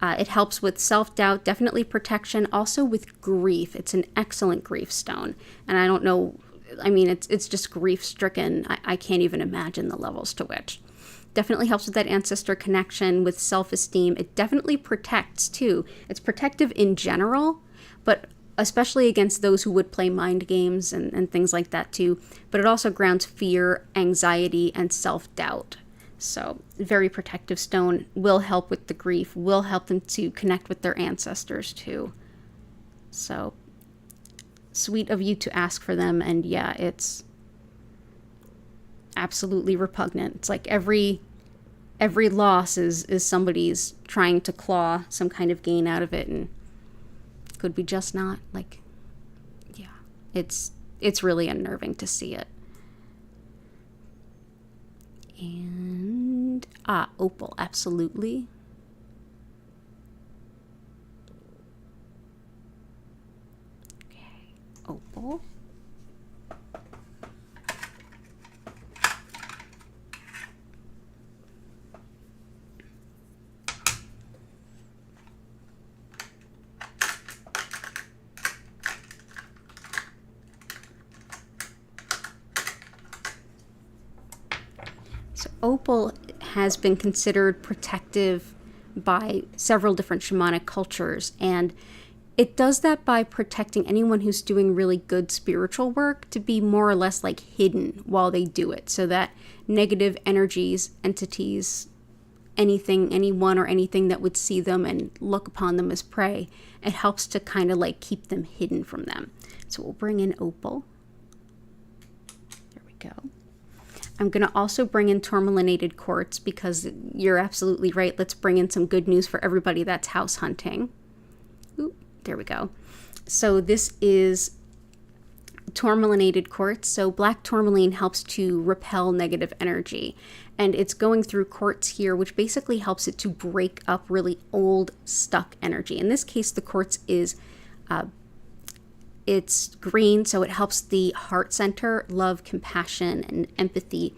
It helps with self-doubt, definitely protection, also with grief. It's an excellent grief stone, and I don't know, I mean, it's just grief-stricken. I can't even imagine the levels to which. Definitely helps with that ancestor connection, with self-esteem. It definitely protects, too. It's protective in general, but especially against those who would play mind games and things like that, too. But it also grounds fear, anxiety, and self-doubt. So, very protective stone. Will help with the grief. Will help them to connect with their ancestors, too. So, sweet of you to ask for them, and yeah, it's absolutely repugnant. It's like every loss is somebody's trying to claw some kind of gain out of it, and could be just not. Like, yeah, it's really unnerving to see it. And opal, absolutely. Opal. So opal has been considered protective by several different shamanic cultures, and it does that by protecting anyone who's doing really good spiritual work to be more or less like hidden while they do it, so that negative energies, entities, anyone or anything that would see them and look upon them as prey, it helps to kind of like keep them hidden from them. So we'll bring in opal. There we go. I'm going to also bring in tourmalinated quartz because you're absolutely right. Let's bring in some good news for everybody that's house hunting. Ooh. There we go. So this is tourmalinated quartz. So black tourmaline helps to repel negative energy. And it's going through quartz here, which basically helps it to break up really old, stuck energy. In this case, the quartz is, it's green, so it helps the heart center, love, compassion, and empathy.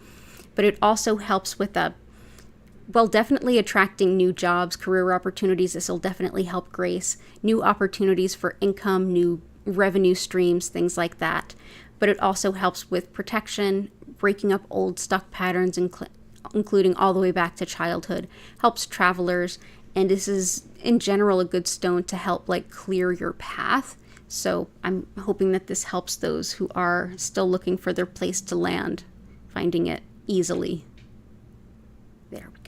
But it also helps with definitely attracting new jobs, career opportunities. This will definitely help Grace. New opportunities for income, new revenue streams, things like that. But it also helps with protection, breaking up old stuck patterns, including all the way back to childhood. Helps travelers. And this is, in general, a good stone to help like clear your path. So I'm hoping that this helps those who are still looking for their place to land, finding it easily. There we go.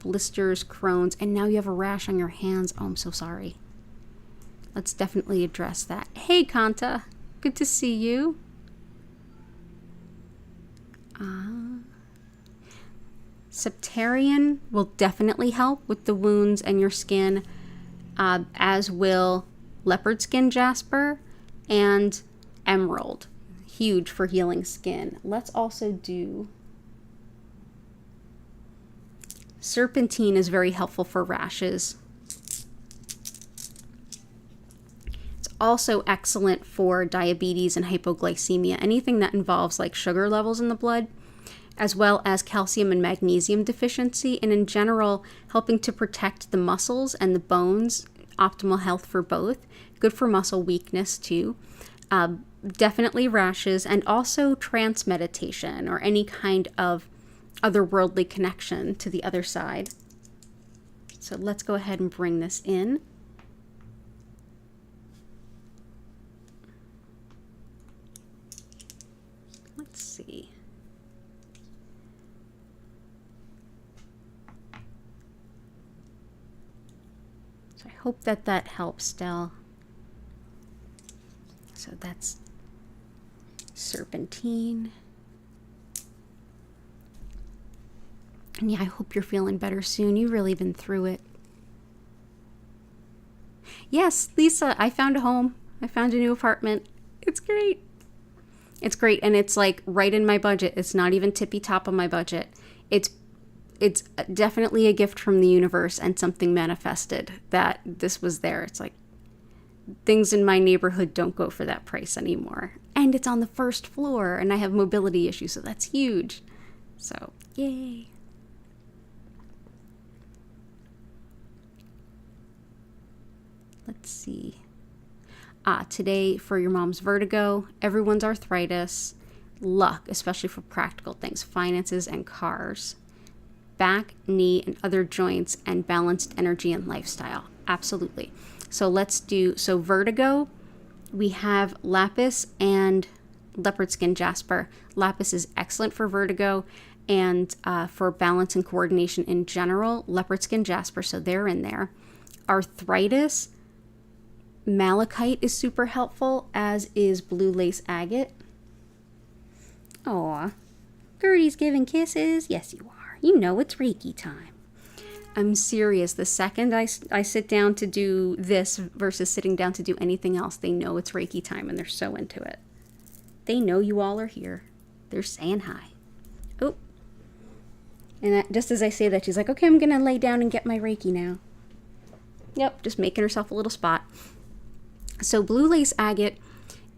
Blisters, Crohn's, and now you have a rash on your hands. Oh, I'm so sorry. Let's definitely address that. Hey, Kanta. Good to see you. Septarian will definitely help with the wounds and your skin, as will leopard skin jasper and emerald. Huge for healing skin. Let's also do serpentine is very helpful for rashes. It's also excellent for diabetes and hypoglycemia, anything that involves like sugar levels in the blood. as well as calcium and magnesium deficiency, and in general, helping to protect the muscles and the bones, optimal health for both, good for muscle weakness too. Definitely rashes, and also trance meditation or any kind of otherworldly connection to the other side. So let's go ahead and bring this in. Let's see. So I hope that that helps, Del. So that's serpentine. And yeah, I hope you're feeling better soon. You've really been through it. Yes, Lisa, I found a home. I found a new apartment. It's great. It's great, and it's like right in my budget. It's not even tippy top of my budget. It's definitely a gift from the universe and something manifested that this was there. It's like things in my neighborhood don't go for that price anymore. And it's on the first floor, and I have mobility issues, so that's huge. So, yay. Let's see. Today for your mom's vertigo, everyone's arthritis, luck, especially for practical things, finances and cars, back, knee, and other joints, and balanced energy and lifestyle. Absolutely. So let's do, so vertigo, we have lapis and leopard skin jasper. Lapis is excellent for vertigo and for balance and coordination in general. Leopard skin jasper, so they're in there. Arthritis, malachite is super helpful, as is blue lace agate. Aw, Gertie's giving kisses. Yes, you are. You know it's Reiki time. I'm serious. The second I sit down to do this versus sitting down to do anything else, they know it's Reiki time and they're so into it. They know you all are here. They're saying hi. Oh. And just as I say that, she's like, okay, I'm going to lay down and get my Reiki now. Yep, just making herself a little spot. So blue lace agate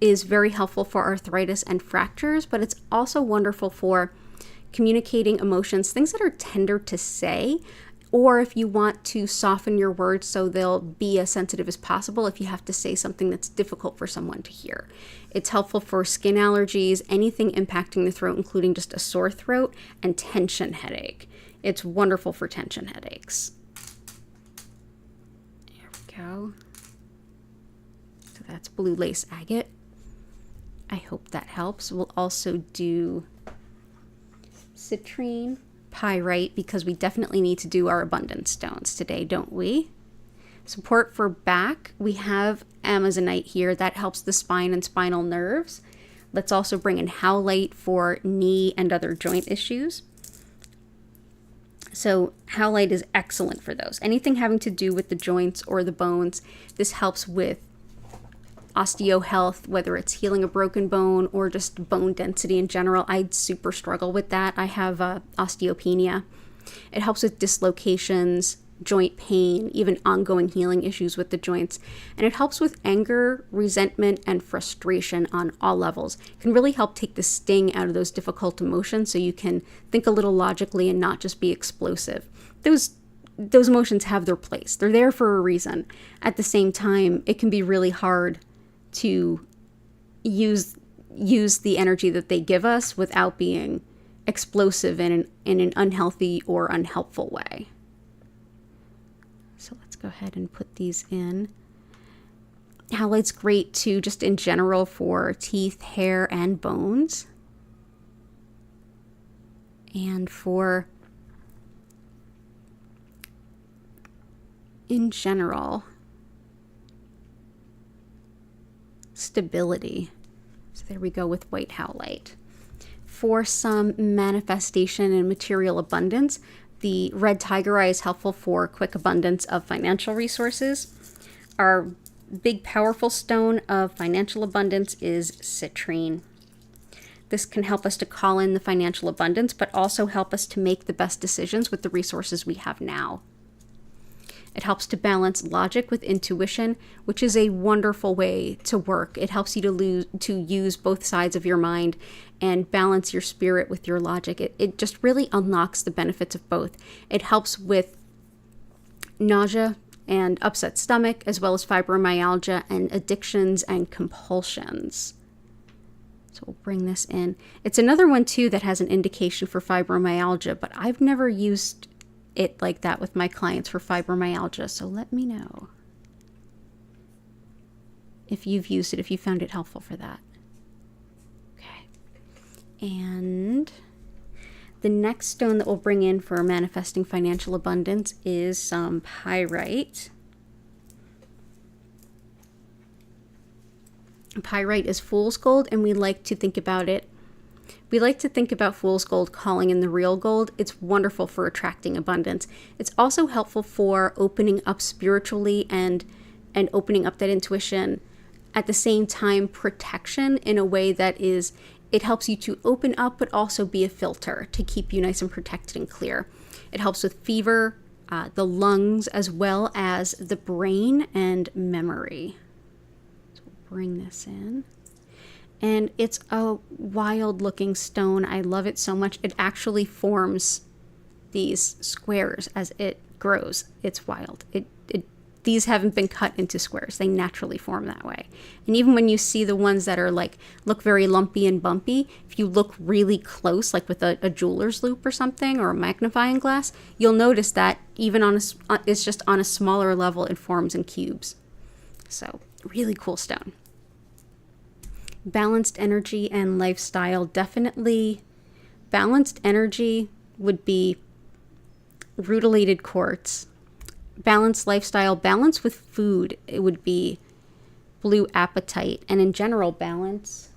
is very helpful for arthritis and fractures, but it's also wonderful for communicating emotions, things that are tender to say, or if you want to soften your words so they'll be as sensitive as possible if you have to say something that's difficult for someone to hear. It's helpful for skin allergies, anything impacting the throat, including just a sore throat and tension headache. It's wonderful for tension headaches. There we go. So that's blue lace agate. I hope that helps. We'll also do citrine, pyrite, because we definitely need to do our abundance stones today, don't we? Support for back, we have Amazonite here. That helps the spine and spinal nerves. Let's also bring in howlite for knee and other joint issues. So howlite is excellent for those. Anything having to do with the joints or the bones, this helps with osteohealth, whether it's healing a broken bone or just bone density in general. I super struggle with that. I have osteopenia. It helps with dislocations, joint pain, even ongoing healing issues with the joints. And it helps with anger, resentment, and frustration on all levels. It can really help take the sting out of those difficult emotions so you can think a little logically and not just be explosive. Those emotions have their place. They're there for a reason. At the same time, it can be really hard to use the energy that they give us without being explosive in an unhealthy or unhelpful way. So let's go ahead and put these in. Howlite's great too, just in general for teeth, hair, and bones. And for, in general, stability. So there we go with white howlite. For some manifestation and material abundance, the red tiger eye is helpful for quick abundance of financial resources. Our big powerful stone of financial abundance is citrine. This can help us to call in the financial abundance, but also help us to make the best decisions with the resources we have now. It helps to balance logic with intuition, which is a wonderful way to work. It helps you to use both sides of your mind and balance your spirit with your logic. It just really unlocks the benefits of both. It helps with nausea and upset stomach, as well as fibromyalgia and addictions and compulsions. So we'll bring this in. It's another one too that has an indication for fibromyalgia, but I've never used it like that with my clients for fibromyalgia. So let me know if you've used it, if you found it helpful for that. Okay. And the next stone that we'll bring in for manifesting financial abundance is some pyrite. Pyrite is fool's gold, and we like to think about fool's gold calling in the real gold. It's wonderful for attracting abundance. It's also helpful for opening up spiritually and opening up that intuition. At the same time, protection in a way that is, it helps you to open up, but also be a filter to keep you nice and protected and clear. It helps with fever, the lungs, as well as the brain and memory. So we'll bring this in. And it's a wild looking stone. I love it so much. It actually forms these squares as it grows. It's wild. These haven't been cut into squares. They naturally form that way. And even when you see the ones that are look very lumpy and bumpy, if you look really close, like with a jeweler's loop or something, or a magnifying glass, you'll notice that even it's just on a smaller level, it forms in cubes. So really cool stone. Balanced energy and lifestyle. Definitely balanced energy would be rutilated quartz. Balanced lifestyle, balance with food, it would be blue apatite. And in general balance,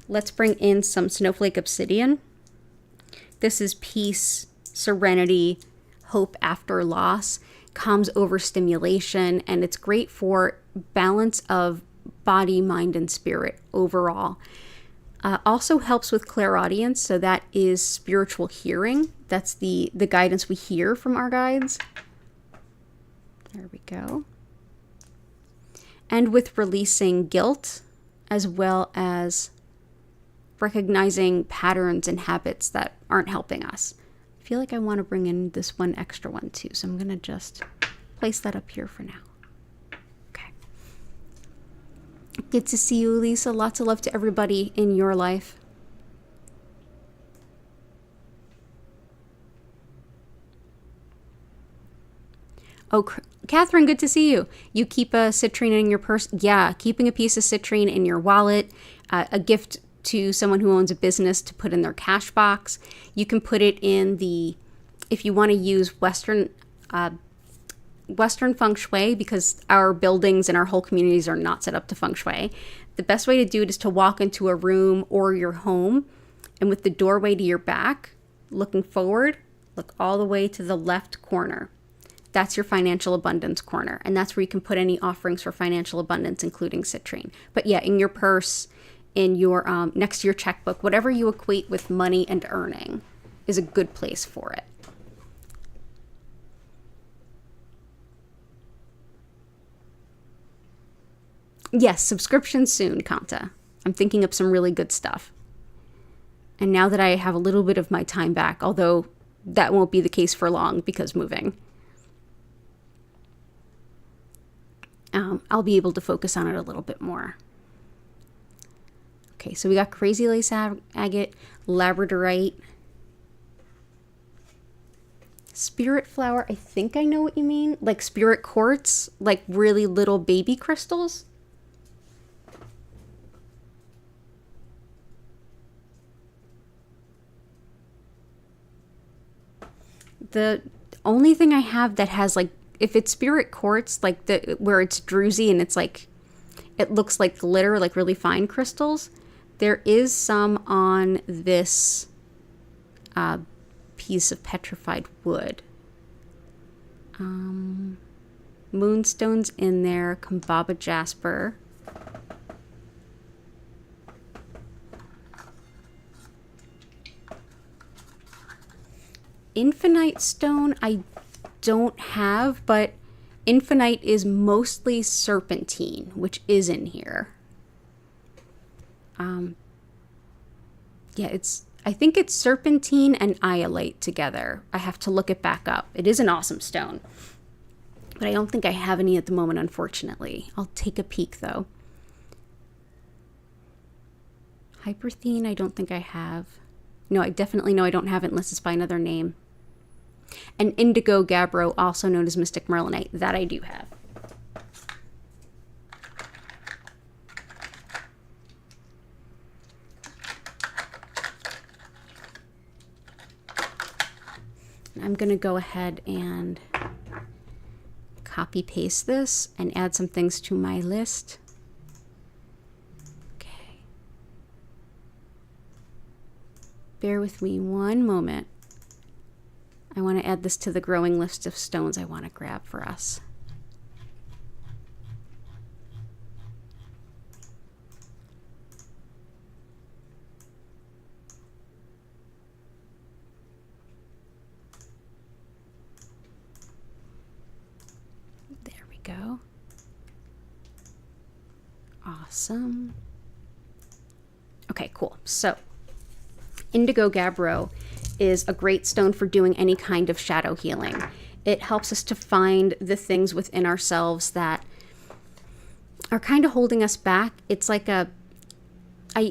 let's bring in some snowflake obsidian. This is peace, serenity, hope after loss, calms overstimulation, and it's great for balance of body, mind, and spirit overall. Also helps with clairaudience, so that is spiritual hearing. That's the guidance we hear from our guides. There we go. And with releasing guilt, as well as recognizing patterns and habits that aren't helping us. I feel like I want to bring in this one extra one too, so I'm going to just place that up here for now. Okay. Good to see you, Lisa. Lots of love to everybody in your life. Oh, Catherine, good to see you. You keep a citrine in your purse? Yeah, keeping a piece of citrine in your wallet, a gift to someone who owns a business to put in their cash box. You can put it in if you want to use Western feng shui, because our buildings and our whole communities are not set up to feng shui. The best way to do it is to walk into a room or your home, and with the doorway to your back, looking forward, look all the way to the left corner. That's your financial abundance corner, and that's where you can put any offerings for financial abundance, including citrine. But yeah, in your purse, in your next to your checkbook, whatever you equate with money and earning is a good place for it. Yes, subscription soon, Kanta. I'm thinking up some really good stuff. And now that I have a little bit of my time back, although that won't be the case for long because moving, I'll be able to focus on it a little bit more. Okay, so we got crazy lace agate, labradorite, spirit flower. I think I know what you mean. Like spirit quartz, like really little baby crystals. The only thing I have that has like, if it's spirit quartz, like where it's druzy and it's like, it looks like glitter, like really fine crystals. There is some on this piece of petrified wood. Moonstones in there, Kambaba jasper. Infinite stone, I don't have, but infinite is mostly serpentine, which is in here. Yeah, I think it's serpentine and iolite together. I have to look it back up. It is an awesome stone, but I don't think I have any at the moment, unfortunately. I'll take a peek though. Hyperthene, I don't think I have. No, I definitely know I don't have it unless it's by another name. And indigo gabbro, also known as mystic merlinite, that I do have. I'm going to go ahead and copy paste this and add some things to my list. Okay. Bear with me one moment. I want to add this to the growing list of stones I want to grab for us. There we go. Awesome. Okay, cool. So, indigo gabbro is a great stone for doing any kind of shadow healing. It helps us to find the things within ourselves that are kind of holding us back. It's like I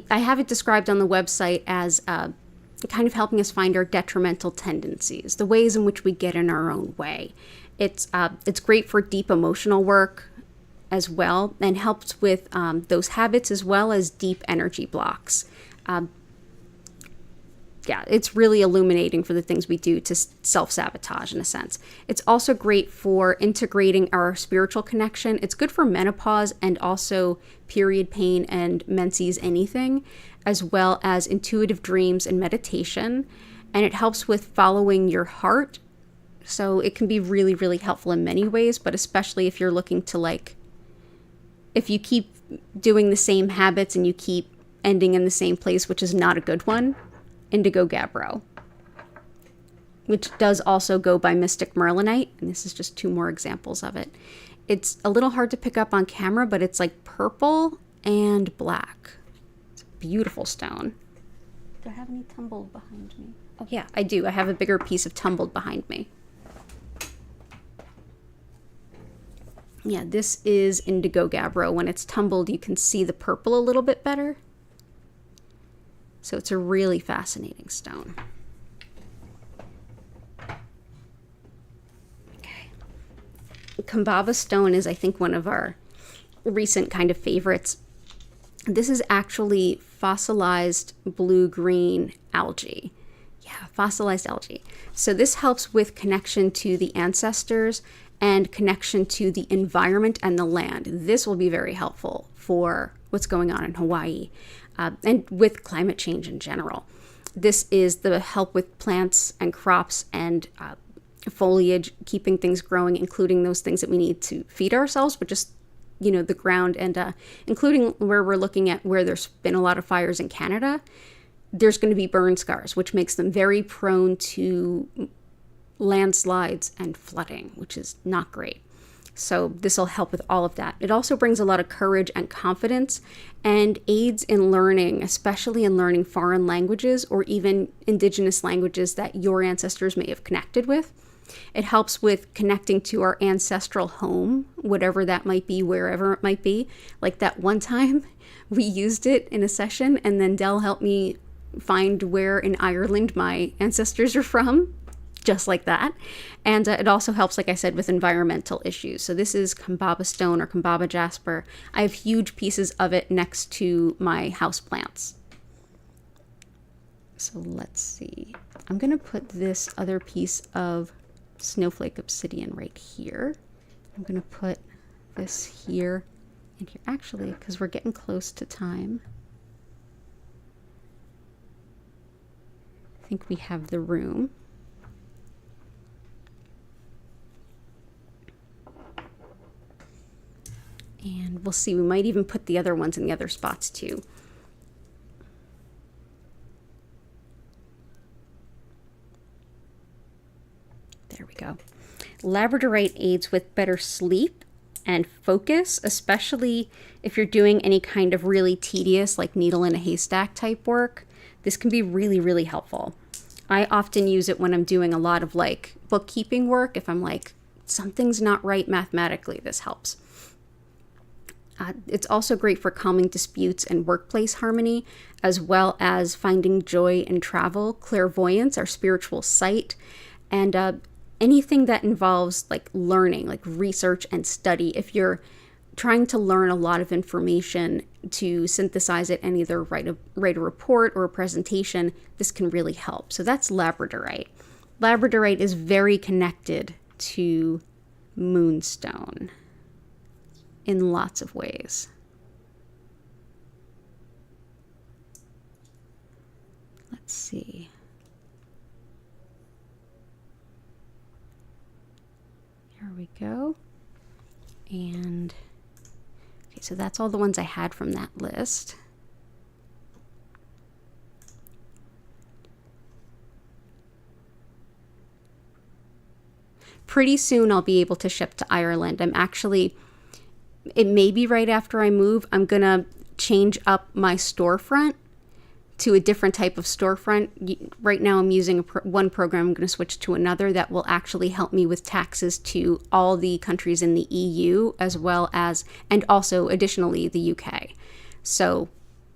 have it described on the website as kind of helping us find our detrimental tendencies, the ways in which we get in our own way. It's great for deep emotional work as well, and helps with those habits as well as deep energy blocks. Yeah, it's really illuminating for the things we do to self-sabotage in a sense. It's also great for integrating our spiritual connection. It's good for menopause and also period pain and menses anything, as well as intuitive dreams and meditation. And it helps with following your heart. So it can be really, really helpful in many ways, but especially if you're looking to if you keep doing the same habits and you keep ending in the same place, which is not a good one. Indigo gabbro, which does also go by mystic merlinite, and this is just 2 more examples of it. It's a little hard to pick up on camera, but it's like purple and black. It's a beautiful stone. Do I have any tumbled behind me? Oh yeah, I do. I have a bigger piece of tumbled behind me. Yeah, this is indigo gabbro. When it's tumbled, you can see the purple a little bit better. So it's a really fascinating stone. Okay. Kambaba stone is, I think, one of our recent kind of favorites. This is actually fossilized blue-green algae. Yeah, fossilized algae. So this helps with connection to the ancestors and connection to the environment and the land. This will be very helpful for what's going on in Hawaii. And with climate change in general. This is the help with plants and crops and foliage, keeping things growing, including those things that we need to feed ourselves, but just, the ground, and including where we're looking at where there's been a lot of fires in Canada, there's going to be burn scars, which makes them very prone to landslides and flooding, which is not great. So this will help with all of that. It also brings a lot of courage and confidence and aids in learning, especially in learning foreign languages or even indigenous languages that your ancestors may have connected with. It helps with connecting to our ancestral home, whatever that might be, wherever it might be. Like that one time we used it in a session, and then Dell helped me find where in Ireland my ancestors are from. Just like that. And it also helps, like I said, with environmental issues. So this is Kambaba stone or Kambaba jasper. I have huge pieces of it next to my houseplants. So let's see. I'm going to put this other piece of snowflake obsidian right here. I'm going to put this here and here. Actually, because we're getting close to time, I think we have the room. And we'll see, we might even put the other ones in the other spots too. There we go. Labradorite aids with better sleep and focus, especially if you're doing any kind of really tedious, like needle in a haystack type work. This can be really, really helpful. I often use it when I'm doing a lot of like bookkeeping work. If I'm like, something's not right mathematically, this helps. It's also great for calming disputes and workplace harmony, as well as finding joy in travel, clairvoyance, our spiritual sight, and anything that involves like learning, like research and study. If you're trying to learn a lot of information to synthesize it and either write a report or a presentation, this can really help. So that's labradorite. Labradorite is very connected to moonstone in lots of ways. Let's see. Here we go. And okay, so that's all the ones I had from that list. Pretty soon I'll be able to ship to Ireland. It may be right after I move. I'm gonna change up my storefront to a different type of storefront. Right now I'm using one program. I'm going to switch to another that will actually help me with taxes to all the countries in the EU, as well as, and also additionally the UK. So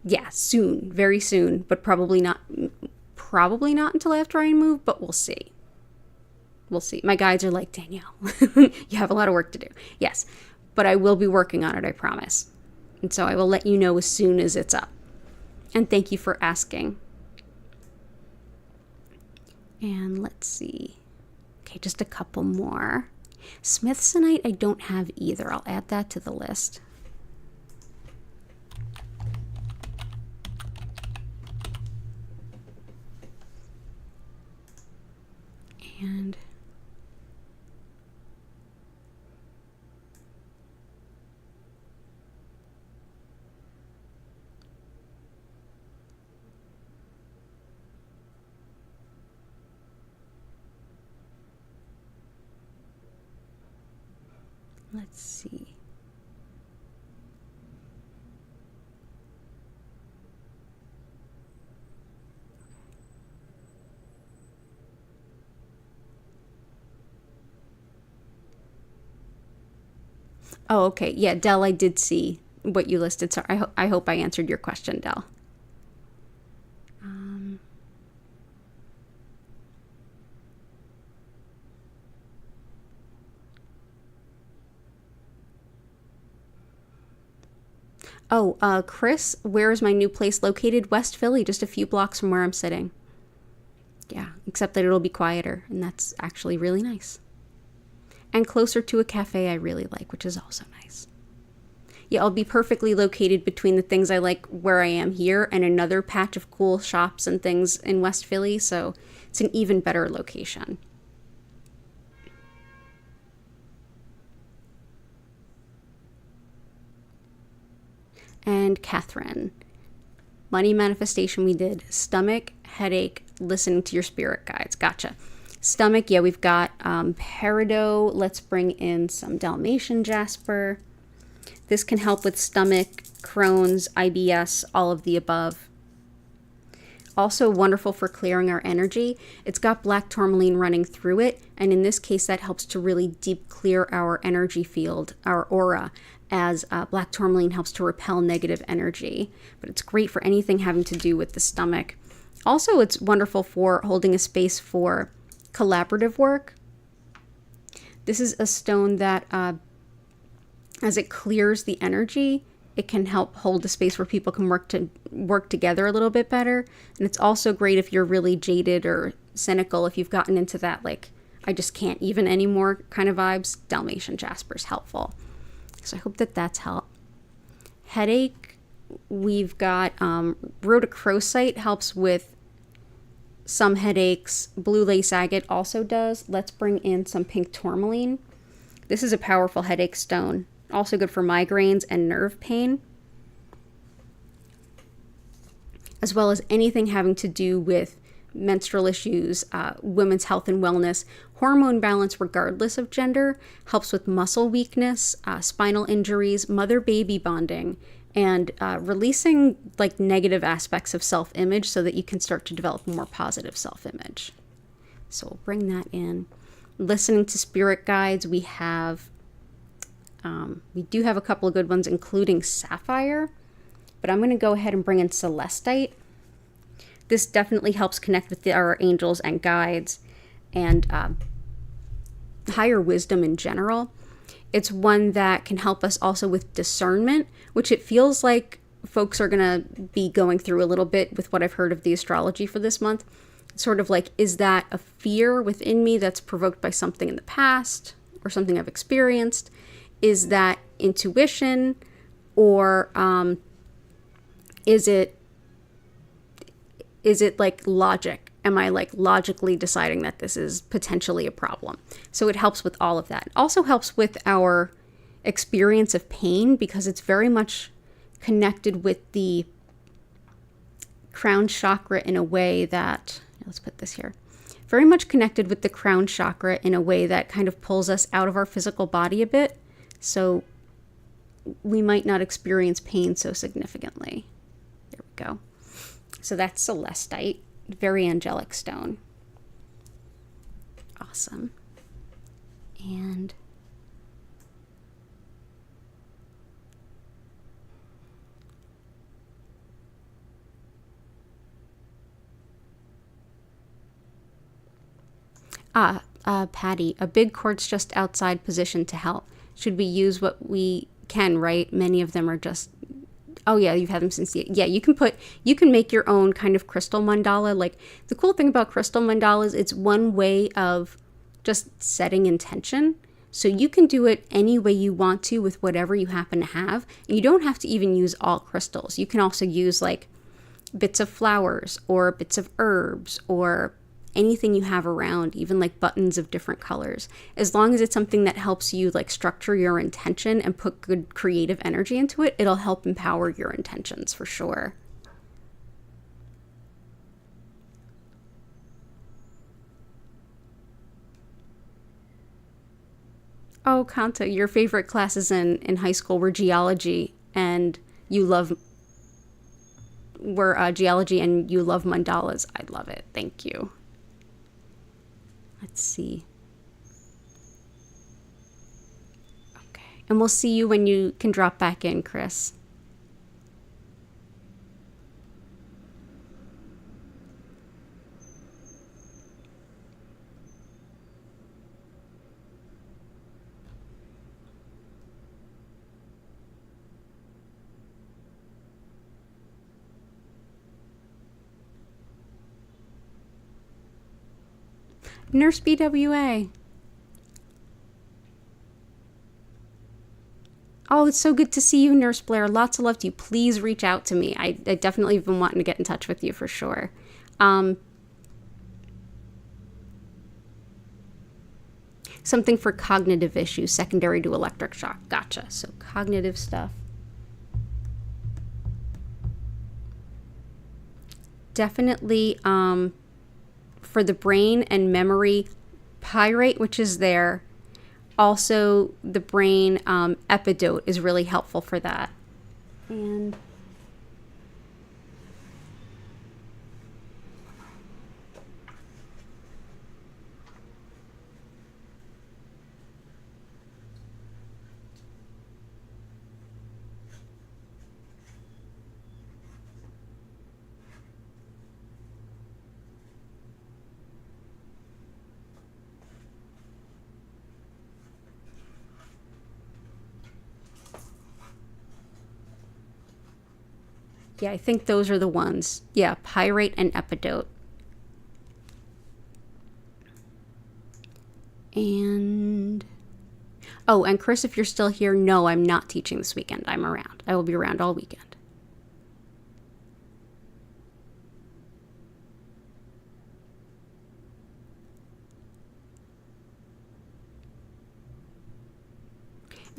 yeah, soon, very soon, but probably not until after I move, but we'll see. We'll see. My guides are like, Danielle, you have a lot of work to do. Yes, but I will be working on it, I promise. And so I will let you know as soon as it's up. And thank you for asking. And let's see. Okay, just a couple more. Smithsonite I don't have either. I'll add that to the list. And let's see. Oh, okay. Yeah, Dell, I did see what you listed. Sorry, I hope I answered your question, Dell. Chris, where is my new place located? West Philly, just a few blocks from where I'm sitting. Yeah, except that it'll be quieter, and that's actually really nice. And closer to a cafe I really like, which is also nice. Yeah, I'll be perfectly located between the things I like where I am here and another patch of cool shops and things in West Philly, so it's an even better location. And Catherine, money manifestation we did. Stomach, headache, listening to your spirit guides. Gotcha. Stomach, yeah, we've got peridot. Let's bring in some Dalmatian jasper. This can help with stomach, Crohn's, IBS, all of the above. Also wonderful for clearing our energy. It's got black tourmaline running through it, and in this case that helps to really deep clear our energy field, our aura, as black tourmaline helps to repel negative energy. But it's great for anything having to do with the stomach. Also, it's wonderful for holding a space for collaborative work. This is a stone that, as it clears the energy, it can help hold a space where people can work together a little bit better. And it's also great if you're really jaded or cynical, if you've gotten into that, like, I just can't even anymore kind of vibes. Dalmatian jasper is helpful. So I hope that that's help. Headache, we've got rhodochrosite helps with some headaches. Blue lace agate also does. Let's bring in some pink tourmaline. This is a powerful headache stone. Also good for migraines and nerve pain, as well as anything having to do with menstrual issues, women's health and wellness. Hormone balance regardless of gender helps with muscle weakness, spinal injuries, mother-baby bonding, and releasing like negative aspects of self-image so that you can start to develop a more positive self-image. So we'll bring that in. Listening to spirit guides, we do have a couple of good ones, including sapphire, but I'm going to go ahead and bring in celestite. This definitely helps connect with our angels and guides and higher wisdom in general. It's one that can help us also with discernment, which it feels like folks are going to be going through a little bit with what I've heard of the astrology for this month. Sort of like, is that a fear within me that's provoked by something in the past or something I've experienced? Is that intuition, or is it like logic? Am I like logically deciding that this is potentially a problem? So it helps with all of that. It also helps with our experience of pain because it's very much connected with the crown chakra in a way that, let's put this here, very much connected with the crown chakra in a way that kind of pulls us out of our physical body a bit. So we might not experience pain so significantly. There we go. So that's celestite, very angelic stone. Awesome. And Patty, a big quartz just outside position to help. Should we use what we can, right? Many of them are just, oh yeah, you've had them since yeah, you can make your own kind of crystal mandala. Like, the cool thing about crystal mandalas, it's one way of just setting intention. So you can do it any way you want to with whatever you happen to have. And you don't have to even use all crystals. You can also use like bits of flowers or bits of herbs or anything you have around, even like buttons of different colors. As long as it's something that helps you like structure your intention and put good creative energy into it, it'll help empower your intentions for sure. Oh, Kanta, your favorite classes in high school were geology, and you love geology and you love mandalas. I love it. Thank you. Let's see. Okay. And we'll see you when you can drop back in, Chris. Nurse BWA. Oh, it's so good to see you, Nurse Blair. Lots of love to you. Please reach out to me. I definitely have been wanting to get in touch with you for sure. Something for cognitive issues, secondary to electric shock. Gotcha. So cognitive stuff. Definitely, for the brain and memory, pyrite, which is there. Also, the brain epidote is really helpful for that. And yeah, I think those are the ones. Yeah, pyrite and epidote. And oh, and Chris, if you're still here, no, I'm not teaching this weekend. I'm around. I will be around all weekend.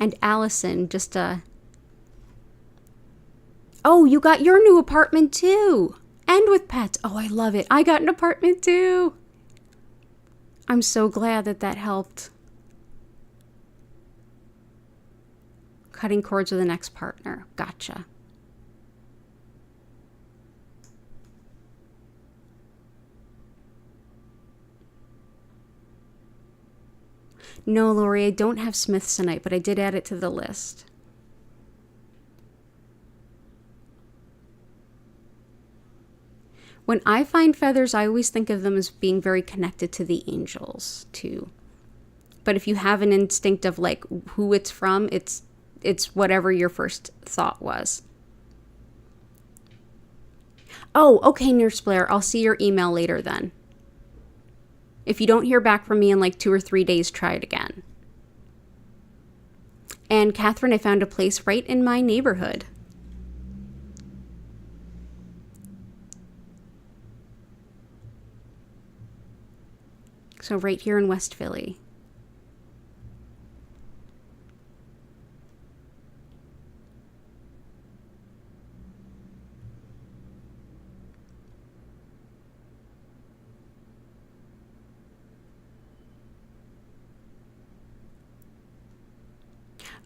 And Allison, just oh, you got your new apartment too. And with pets. Oh, I love it. I got an apartment too. I'm so glad that that helped. Cutting cords with an ex-partner. Gotcha. No, Lori, I don't have Smithsonite, but I did add it to the list. When I find feathers, I always think of them as being very connected to the angels, too. But if you have an instinct of like who it's from, it's whatever your first thought was. Oh, okay, Nurse Blair, I'll see your email later then. If you don't hear back from me in like 2 or 3 days, try it again. And Catherine, I found a place right in my neighborhood. So right here in West Philly.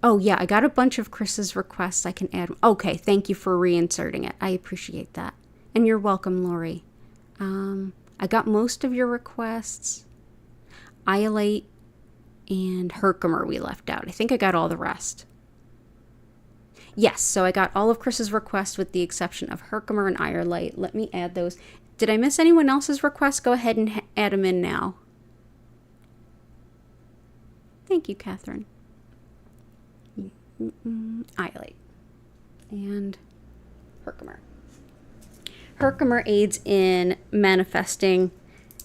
Oh yeah, I got a bunch of Chris's requests. I can add. Okay, thank you for reinserting it. I appreciate that. And you're welcome, Lori. I got most of your requests. Iolite and Herkimer we left out. I think I got all the rest. Yes, so I got all of Chris's requests with the exception of Herkimer and Iolite. Let me add those. Did I miss anyone else's requests? Go ahead and add them in now. Thank you, Catherine. Iolite and Herkimer. Herkimer aids in manifesting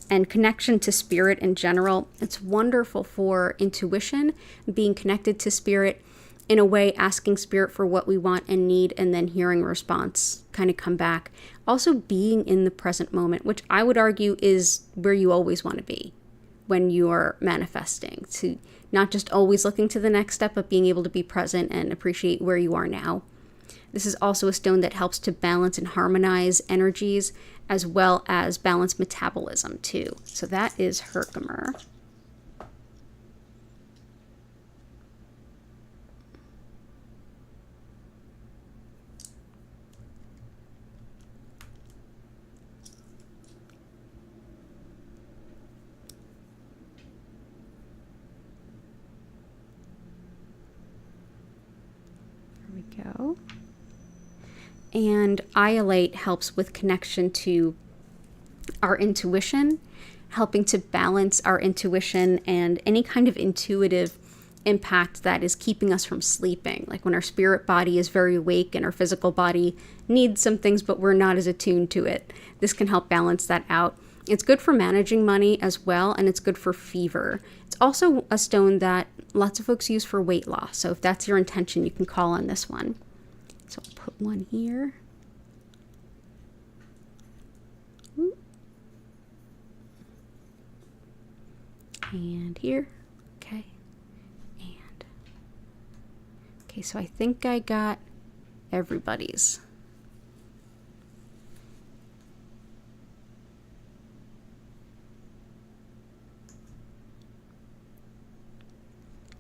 and connection to spirit in general. It's wonderful for intuition, being connected to spirit in a way, asking spirit for what we want and need, and then hearing a response kind of come back. Also being in the present moment, which I would argue is where you always want to be when you're manifesting. To not just always looking to the next step, but being able to be present and appreciate where you are now. This is also a stone that helps to balance and harmonize energies as well as balance metabolism too. So that is Herkimer. There we go. And Iolite helps with connection to our intuition, helping to balance our intuition and any kind of intuitive impact that is keeping us from sleeping. Like when our spirit body is very awake and our physical body needs some things, but we're not as attuned to it. This can help balance that out. It's good for managing money as well, and it's good for fever. It's also a stone that lots of folks use for weight loss. So if that's your intention, you can call on this one. So I'll put one here. And here. Okay. And okay, so I think I got everybody's.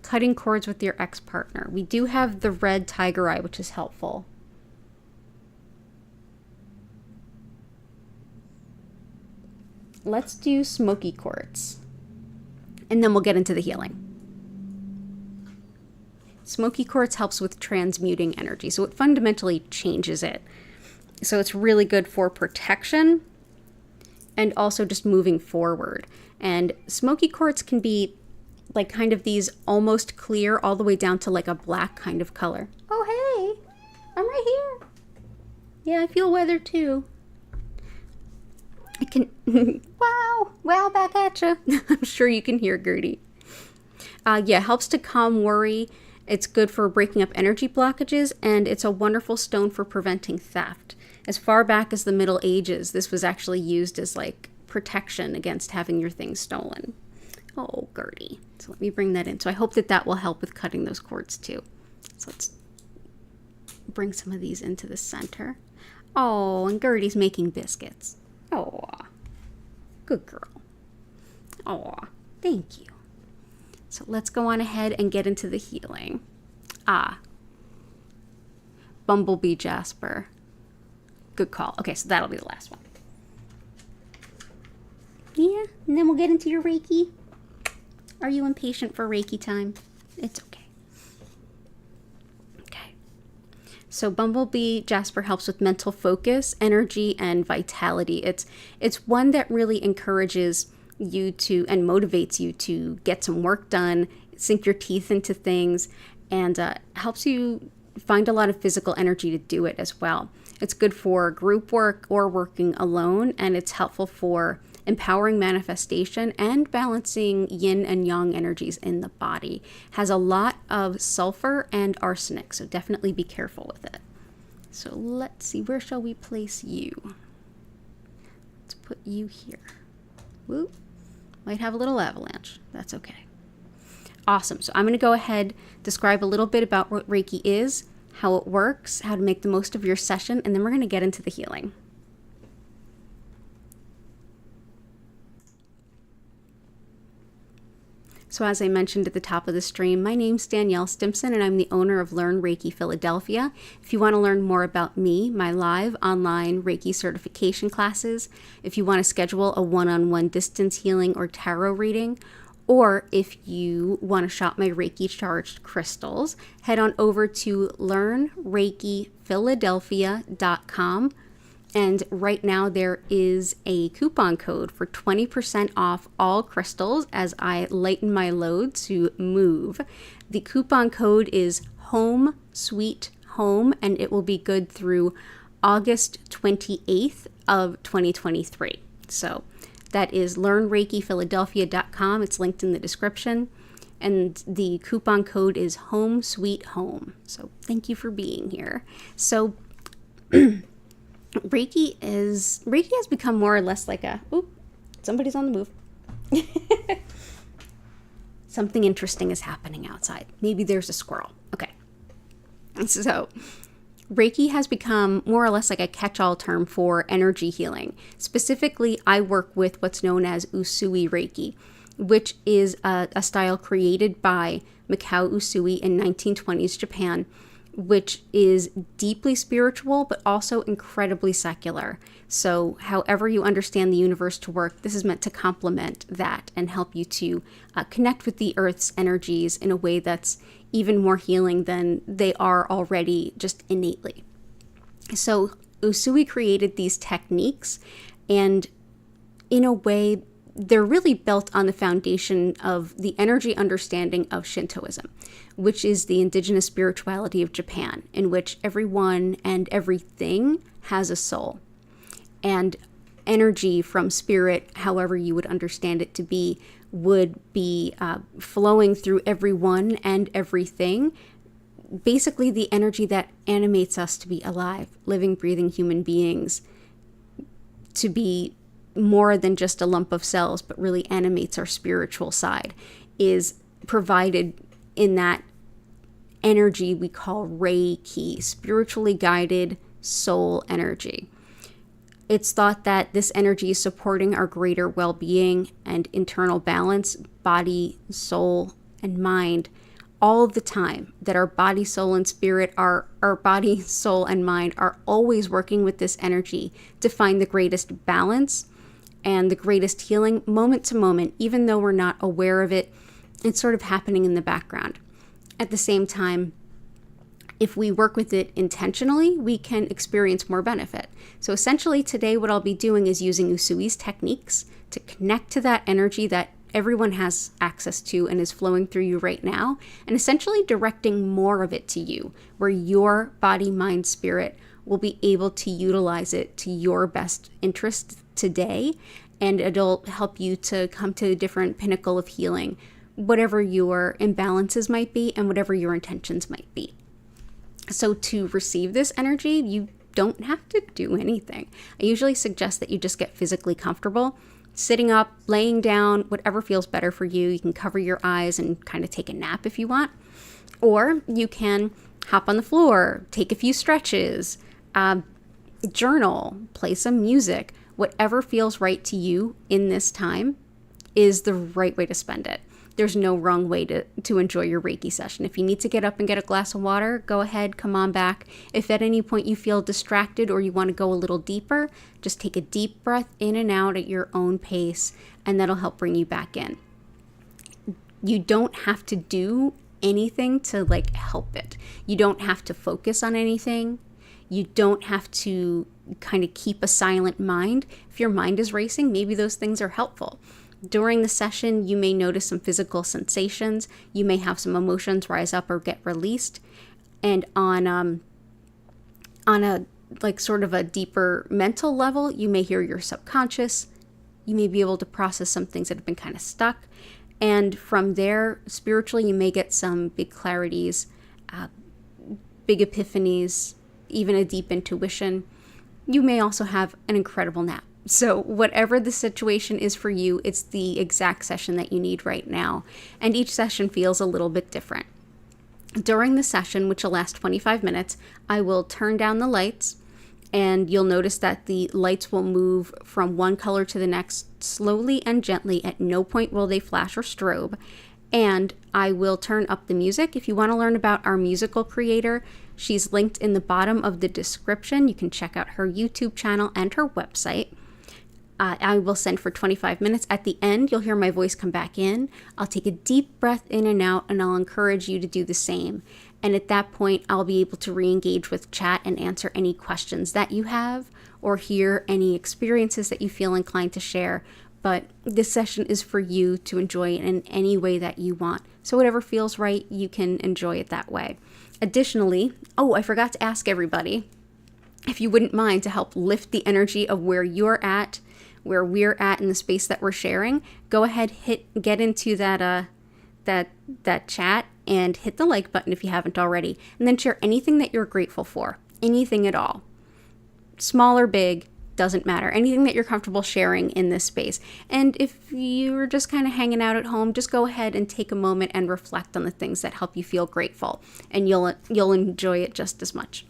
Cutting cords with your ex-partner. We do have the red tiger eye, which is helpful. Let's do smoky quartz. And then we'll get into the healing. Smoky quartz helps with transmuting energy. So it fundamentally changes it. So it's really good for protection and also just moving forward. And smoky quartz can be like kind of these almost clear all the way down to like a black kind of color. Oh, hey, I'm right here. Yeah, I feel weather too. I can, wow, back at you. I'm sure you can hear Gertie. Yeah, helps to calm worry. It's good for breaking up energy blockages, and it's a wonderful stone for preventing theft. As far back as the Middle Ages, this was actually used as like protection against having your things stolen. Oh, Gertie. So let me bring that in. So I hope that that will help with cutting those cords too. So let's bring some of these into the center. Oh, and Gertie's making biscuits. Oh, good girl. Oh, thank you. So let's go on ahead and get into the healing. Bumblebee Jasper. Good call. Okay, so that'll be the last one. Yeah, and then we'll get into your Reiki. Are you impatient for Reiki time? It's okay. Okay. So Bumblebee Jasper helps with mental focus, energy, and vitality. It's one that really encourages you to and motivates you to get some work done, sink your teeth into things, and helps you find a lot of physical energy to do it as well. It's good for group work or working alone, and it's helpful for empowering manifestation and balancing yin and yang energies in the body. Has a lot of sulfur and arsenic, so definitely be careful with it. So let's see, where shall we place you? Let's put you here. Woo. Might have a little avalanche. That's okay. Awesome. So I'm going to go ahead, describe a little bit about what Reiki is, how it works, how to make the most of your session, and then we're going to get into the healing. So as I mentioned at the top of the stream, my name's Danielle Stimpson, and I'm the owner of Learn Reiki Philadelphia. If you want to learn more about me, my live online Reiki certification classes, if you want to schedule a one-on-one distance healing or tarot reading, or if you want to shop my Reiki charged crystals, head on over to learnreikiphiladelphia.com. And right now there is a coupon code for 20% off all crystals as I lighten my load to move. The coupon code is Home Sweet Home, and it will be good through August 28th of 2023. So that is learnreikiphiladelphia.com. It's linked in the description. And the coupon code is Home Sweet Home. So thank you for being here. So Reiki has become more or less like somebody's on the move. Something interesting is happening outside. Maybe there's a squirrel. Okay. So Reiki has become more or less like a catch-all term for energy healing. Specifically, I work with what's known as Usui Reiki, which is a style created by Mikao Usui in 1920s Japan, which is deeply spiritual, but also incredibly secular. So however you understand the universe to work, this is meant to complement that and help you to connect with the Earth's energies in a way that's even more healing than they are already just innately. So Usui created these techniques, and in a way, they're really built on the foundation of the energy understanding of Shintoism, which is the indigenous spirituality of Japan, in which everyone and everything has a soul. And energy from spirit, however you would understand it to be, would be flowing through everyone and everything. Basically, the energy that animates us to be alive, living, breathing human beings, to be more than just a lump of cells, but really animates our spiritual side, is provided in that energy we call Reiki, spiritually guided soul energy. It's thought that this energy is supporting our greater well-being and internal balance, body, soul, and mind, all the time. That our body, soul, and spirit our body, soul, and mind are always working with this energy to find the greatest balance and the greatest healing moment to moment. Even though we're not aware of it, it's sort of happening in the background. At the same time, if we work with it intentionally, we can experience more benefit. So essentially today, what I'll be doing is using Usui's techniques to connect to that energy that everyone has access to and is flowing through you right now, and essentially directing more of it to you, where your body, mind, spirit will be able to utilize it to your best interest today, and it'll help you to come to a different pinnacle of healing, whatever your imbalances might be and whatever your intentions might be. So to receive this energy, you don't have to do anything. I usually suggest that you just get physically comfortable, sitting up, laying down, whatever feels better for you. You can cover your eyes and kind of take a nap if you want, or you can hop on the floor, take a few stretches, journal, play some music, whatever feels right to you in this time is the right way to spend it. There's no wrong way to enjoy your Reiki session. If you need to get up and get a glass of water, go ahead, come on back. If at any point you feel distracted or you want to go a little deeper, just take a deep breath in and out at your own pace, and that'll help bring you back in. You don't have to do anything to help it. You don't have to focus on anything. You don't have to kind of keep a silent mind. If your mind is racing, maybe those things are helpful. During the session, you may notice some physical sensations. You may have some emotions rise up or get released. And on a sort of a deeper mental level, you may hear your subconscious. You may be able to process some things that have been kind of stuck. And from there, spiritually, you may get some big clarities, big epiphanies, even a deep intuition. You may also have an incredible nap. So whatever the situation is for you, it's the exact session that you need right now. And each session feels a little bit different. During the session, which will last 25 minutes, I will turn down the lights, and you'll notice that the lights will move from one color to the next slowly and gently. At no point will they flash or strobe. And I will turn up the music. If you want to learn about our musical creator, she's linked in the bottom of the description. You can check out her YouTube channel and her website. I will send for 25 minutes. At the end, you'll hear my voice come back in. I'll take a deep breath in and out, and I'll encourage you to do the same. And at that point, I'll be able to re-engage with chat and answer any questions that you have or hear any experiences that you feel inclined to share. But this session is for you to enjoy in any way that you want. So whatever feels right, you can enjoy it that way. Additionally, I forgot to ask everybody if you wouldn't mind to help lift the energy of where you're at, where we're at in the space that we're sharing. Go ahead, get into that chat and hit the like button if you haven't already, and then share anything that you're grateful for, anything at all, small or big, doesn't matter, anything that you're comfortable sharing in this space. And if you're just kind of hanging out at home, just go ahead and take a moment and reflect on the things that help you feel grateful, and you'll enjoy it just as much.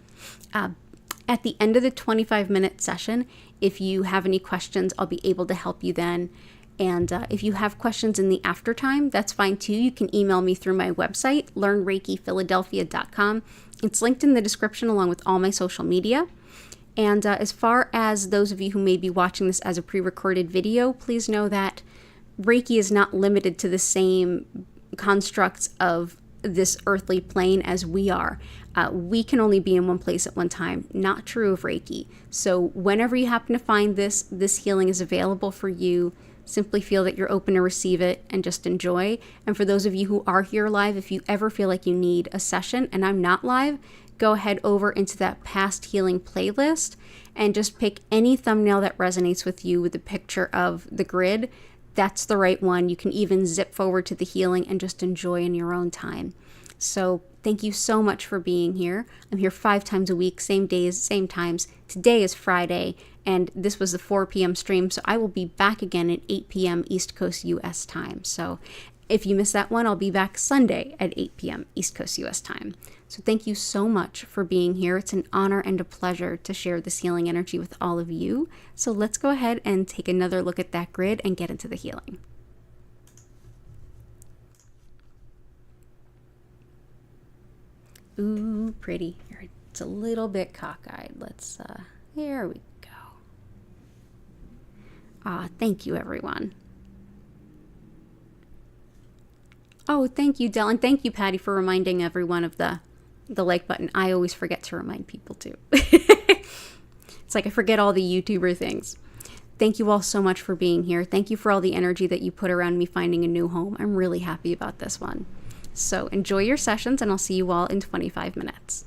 At the end of the 25-minute session, if you have any questions, I'll be able to help you then. And if you have questions in the after time, that's fine too. You can email me through my website, learnreikiphiladelphia.com. It's linked in the description along with all my social media. And as far as those of you who may be watching this as a pre-recorded video, please know that Reiki is not limited to the same constructs of this earthly plane as we are. We can only be in one place at one time. Not true of Reiki. So whenever you happen to find this healing is available for you. Simply feel that you're open to receive it and just enjoy. And for those of you who are here live, if you ever feel like you need a session and I'm not live, go ahead over into that past healing playlist and just pick any thumbnail that resonates with you with the picture of the grid. That's the right one. You can even zip forward to the healing and just enjoy in your own time. So thank you so much for being here. I'm here 5 times a week, same days, same times. Today is Friday, and this was the 4 p.m. stream, so I will be back again at 8 p.m. East Coast U.S. time. So if you missed that one, I'll be back Sunday at 8 p.m. East Coast U.S. time. So thank you so much for being here. It's an honor and a pleasure to share this healing energy with all of you. So let's go ahead and take another look at that grid and get into the healing. Ooh, pretty. It's a little bit cockeyed. Let's, here we go. Thank you, everyone. Oh, thank you, Dell, and thank you, Patty, for reminding everyone of the like button. I always forget to remind people, too. It's like I forget all the YouTuber things. Thank you all so much for being here. Thank you for all the energy that you put around me finding a new home. I'm really happy about this one. So enjoy your sessions, and I'll see you all in 25 minutes.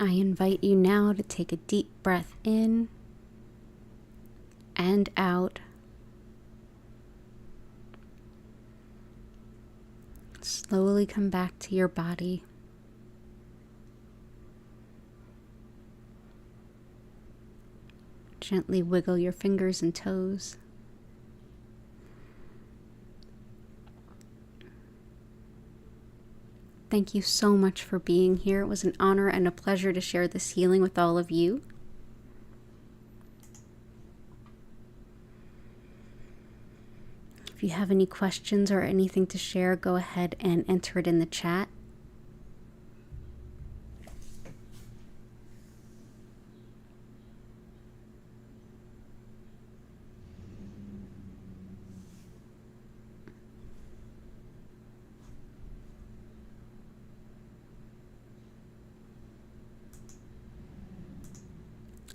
I invite you now to take a deep breath in and out. Slowly come back to your body. Gently wiggle your fingers and toes. Thank you so much for being here. It was an honor and a pleasure to share this healing with all of you. If you have any questions or anything to share, go ahead and enter it in the chat.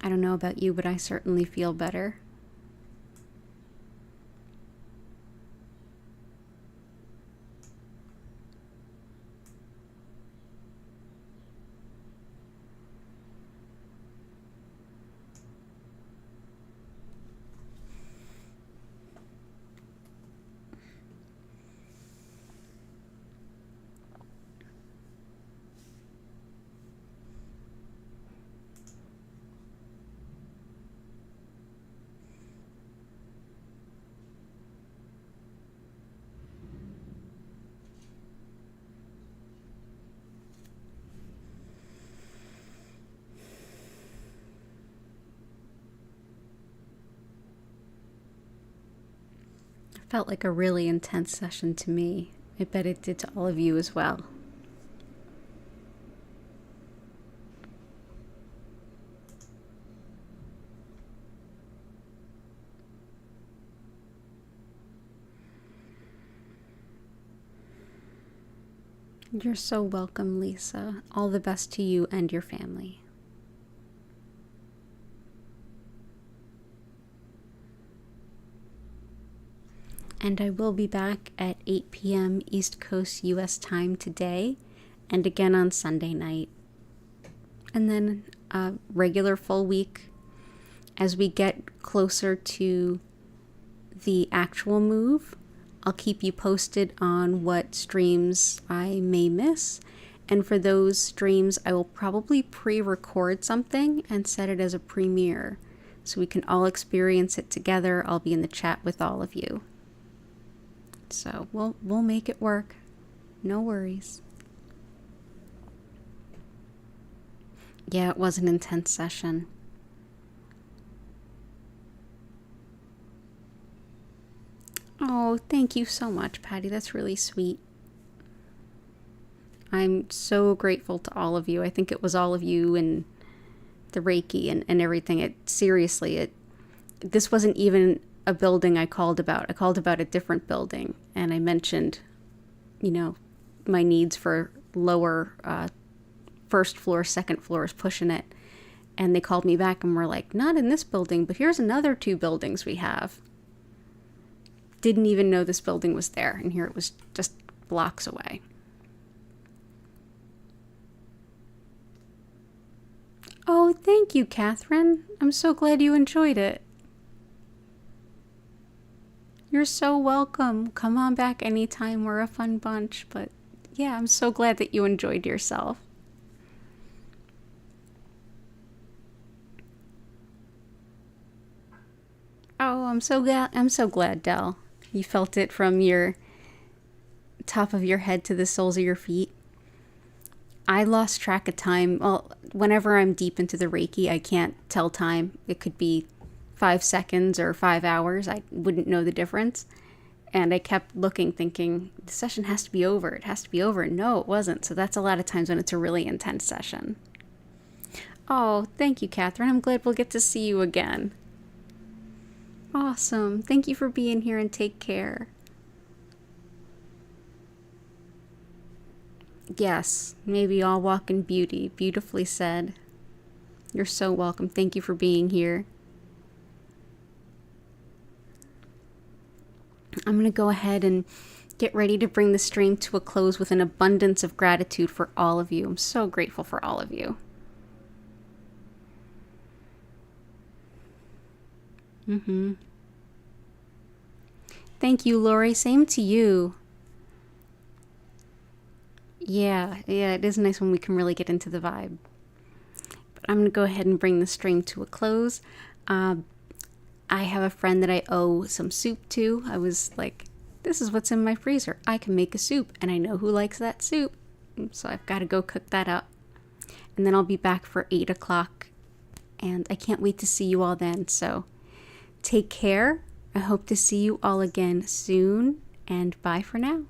I don't know about you, but I certainly feel better. Felt like a really intense session to me. I bet it did to all of you as well. You're so welcome, Lisa. All the best to you and your family. And I will be back at 8 p.m. East Coast US time today, and again on Sunday night. And then a regular full week as we get closer to the actual move. I'll keep you posted on what streams I may miss. And for those streams, I will probably pre-record something and set it as a premiere so we can all experience it together. I'll be in the chat with all of you. So we'll make it work. No worries. Yeah, it was an intense session. Oh, thank you so much, Patty. That's really sweet. I'm so grateful to all of you. I think it was all of you and the Reiki and everything. This wasn't even a building I called about. I called about a different building, and I mentioned, my needs for lower first floor, second floors, pushing it. And they called me back and were like, not in this building, but here's another 2 buildings we have. Didn't even know this building was there, and here it was just blocks away. Oh, thank you, Catherine. I'm so glad you enjoyed it. You're so welcome. Come on back anytime. We're a fun bunch. But yeah, I'm so glad that you enjoyed yourself. Oh, I'm so glad, Del. You felt it from your top of your head to the soles of your feet. I lost track of time. Well, whenever I'm deep into the Reiki, I can't tell time. It could be 5 seconds or 5 hours. I wouldn't know the difference. And I kept looking, thinking, the session has to be over. It has to be over. No, it wasn't. So that's a lot of times when it's a really intense session. Oh, thank you, Catherine. I'm glad we'll get to see you again. Awesome. Thank you for being here, and take care. Yes, maybe I'll walk in beauty. Beautifully said. You're so welcome. Thank you for being here. I'm going to go ahead and get ready to bring the stream to a close with an abundance of gratitude for all of you. I'm so grateful for all of you. Mm-hmm. Thank you, Lori. Same to you. Yeah, it is nice when we can really get into the vibe. But I'm going to go ahead and bring the stream to a close. I have a friend that I owe some soup to. I was like, this is what's in my freezer. I can make a soup, and I know who likes that soup. So I've got to go cook that up. And then I'll be back for 8 o'clock. And I can't wait to see you all then. So take care. I hope to see you all again soon. And bye for now.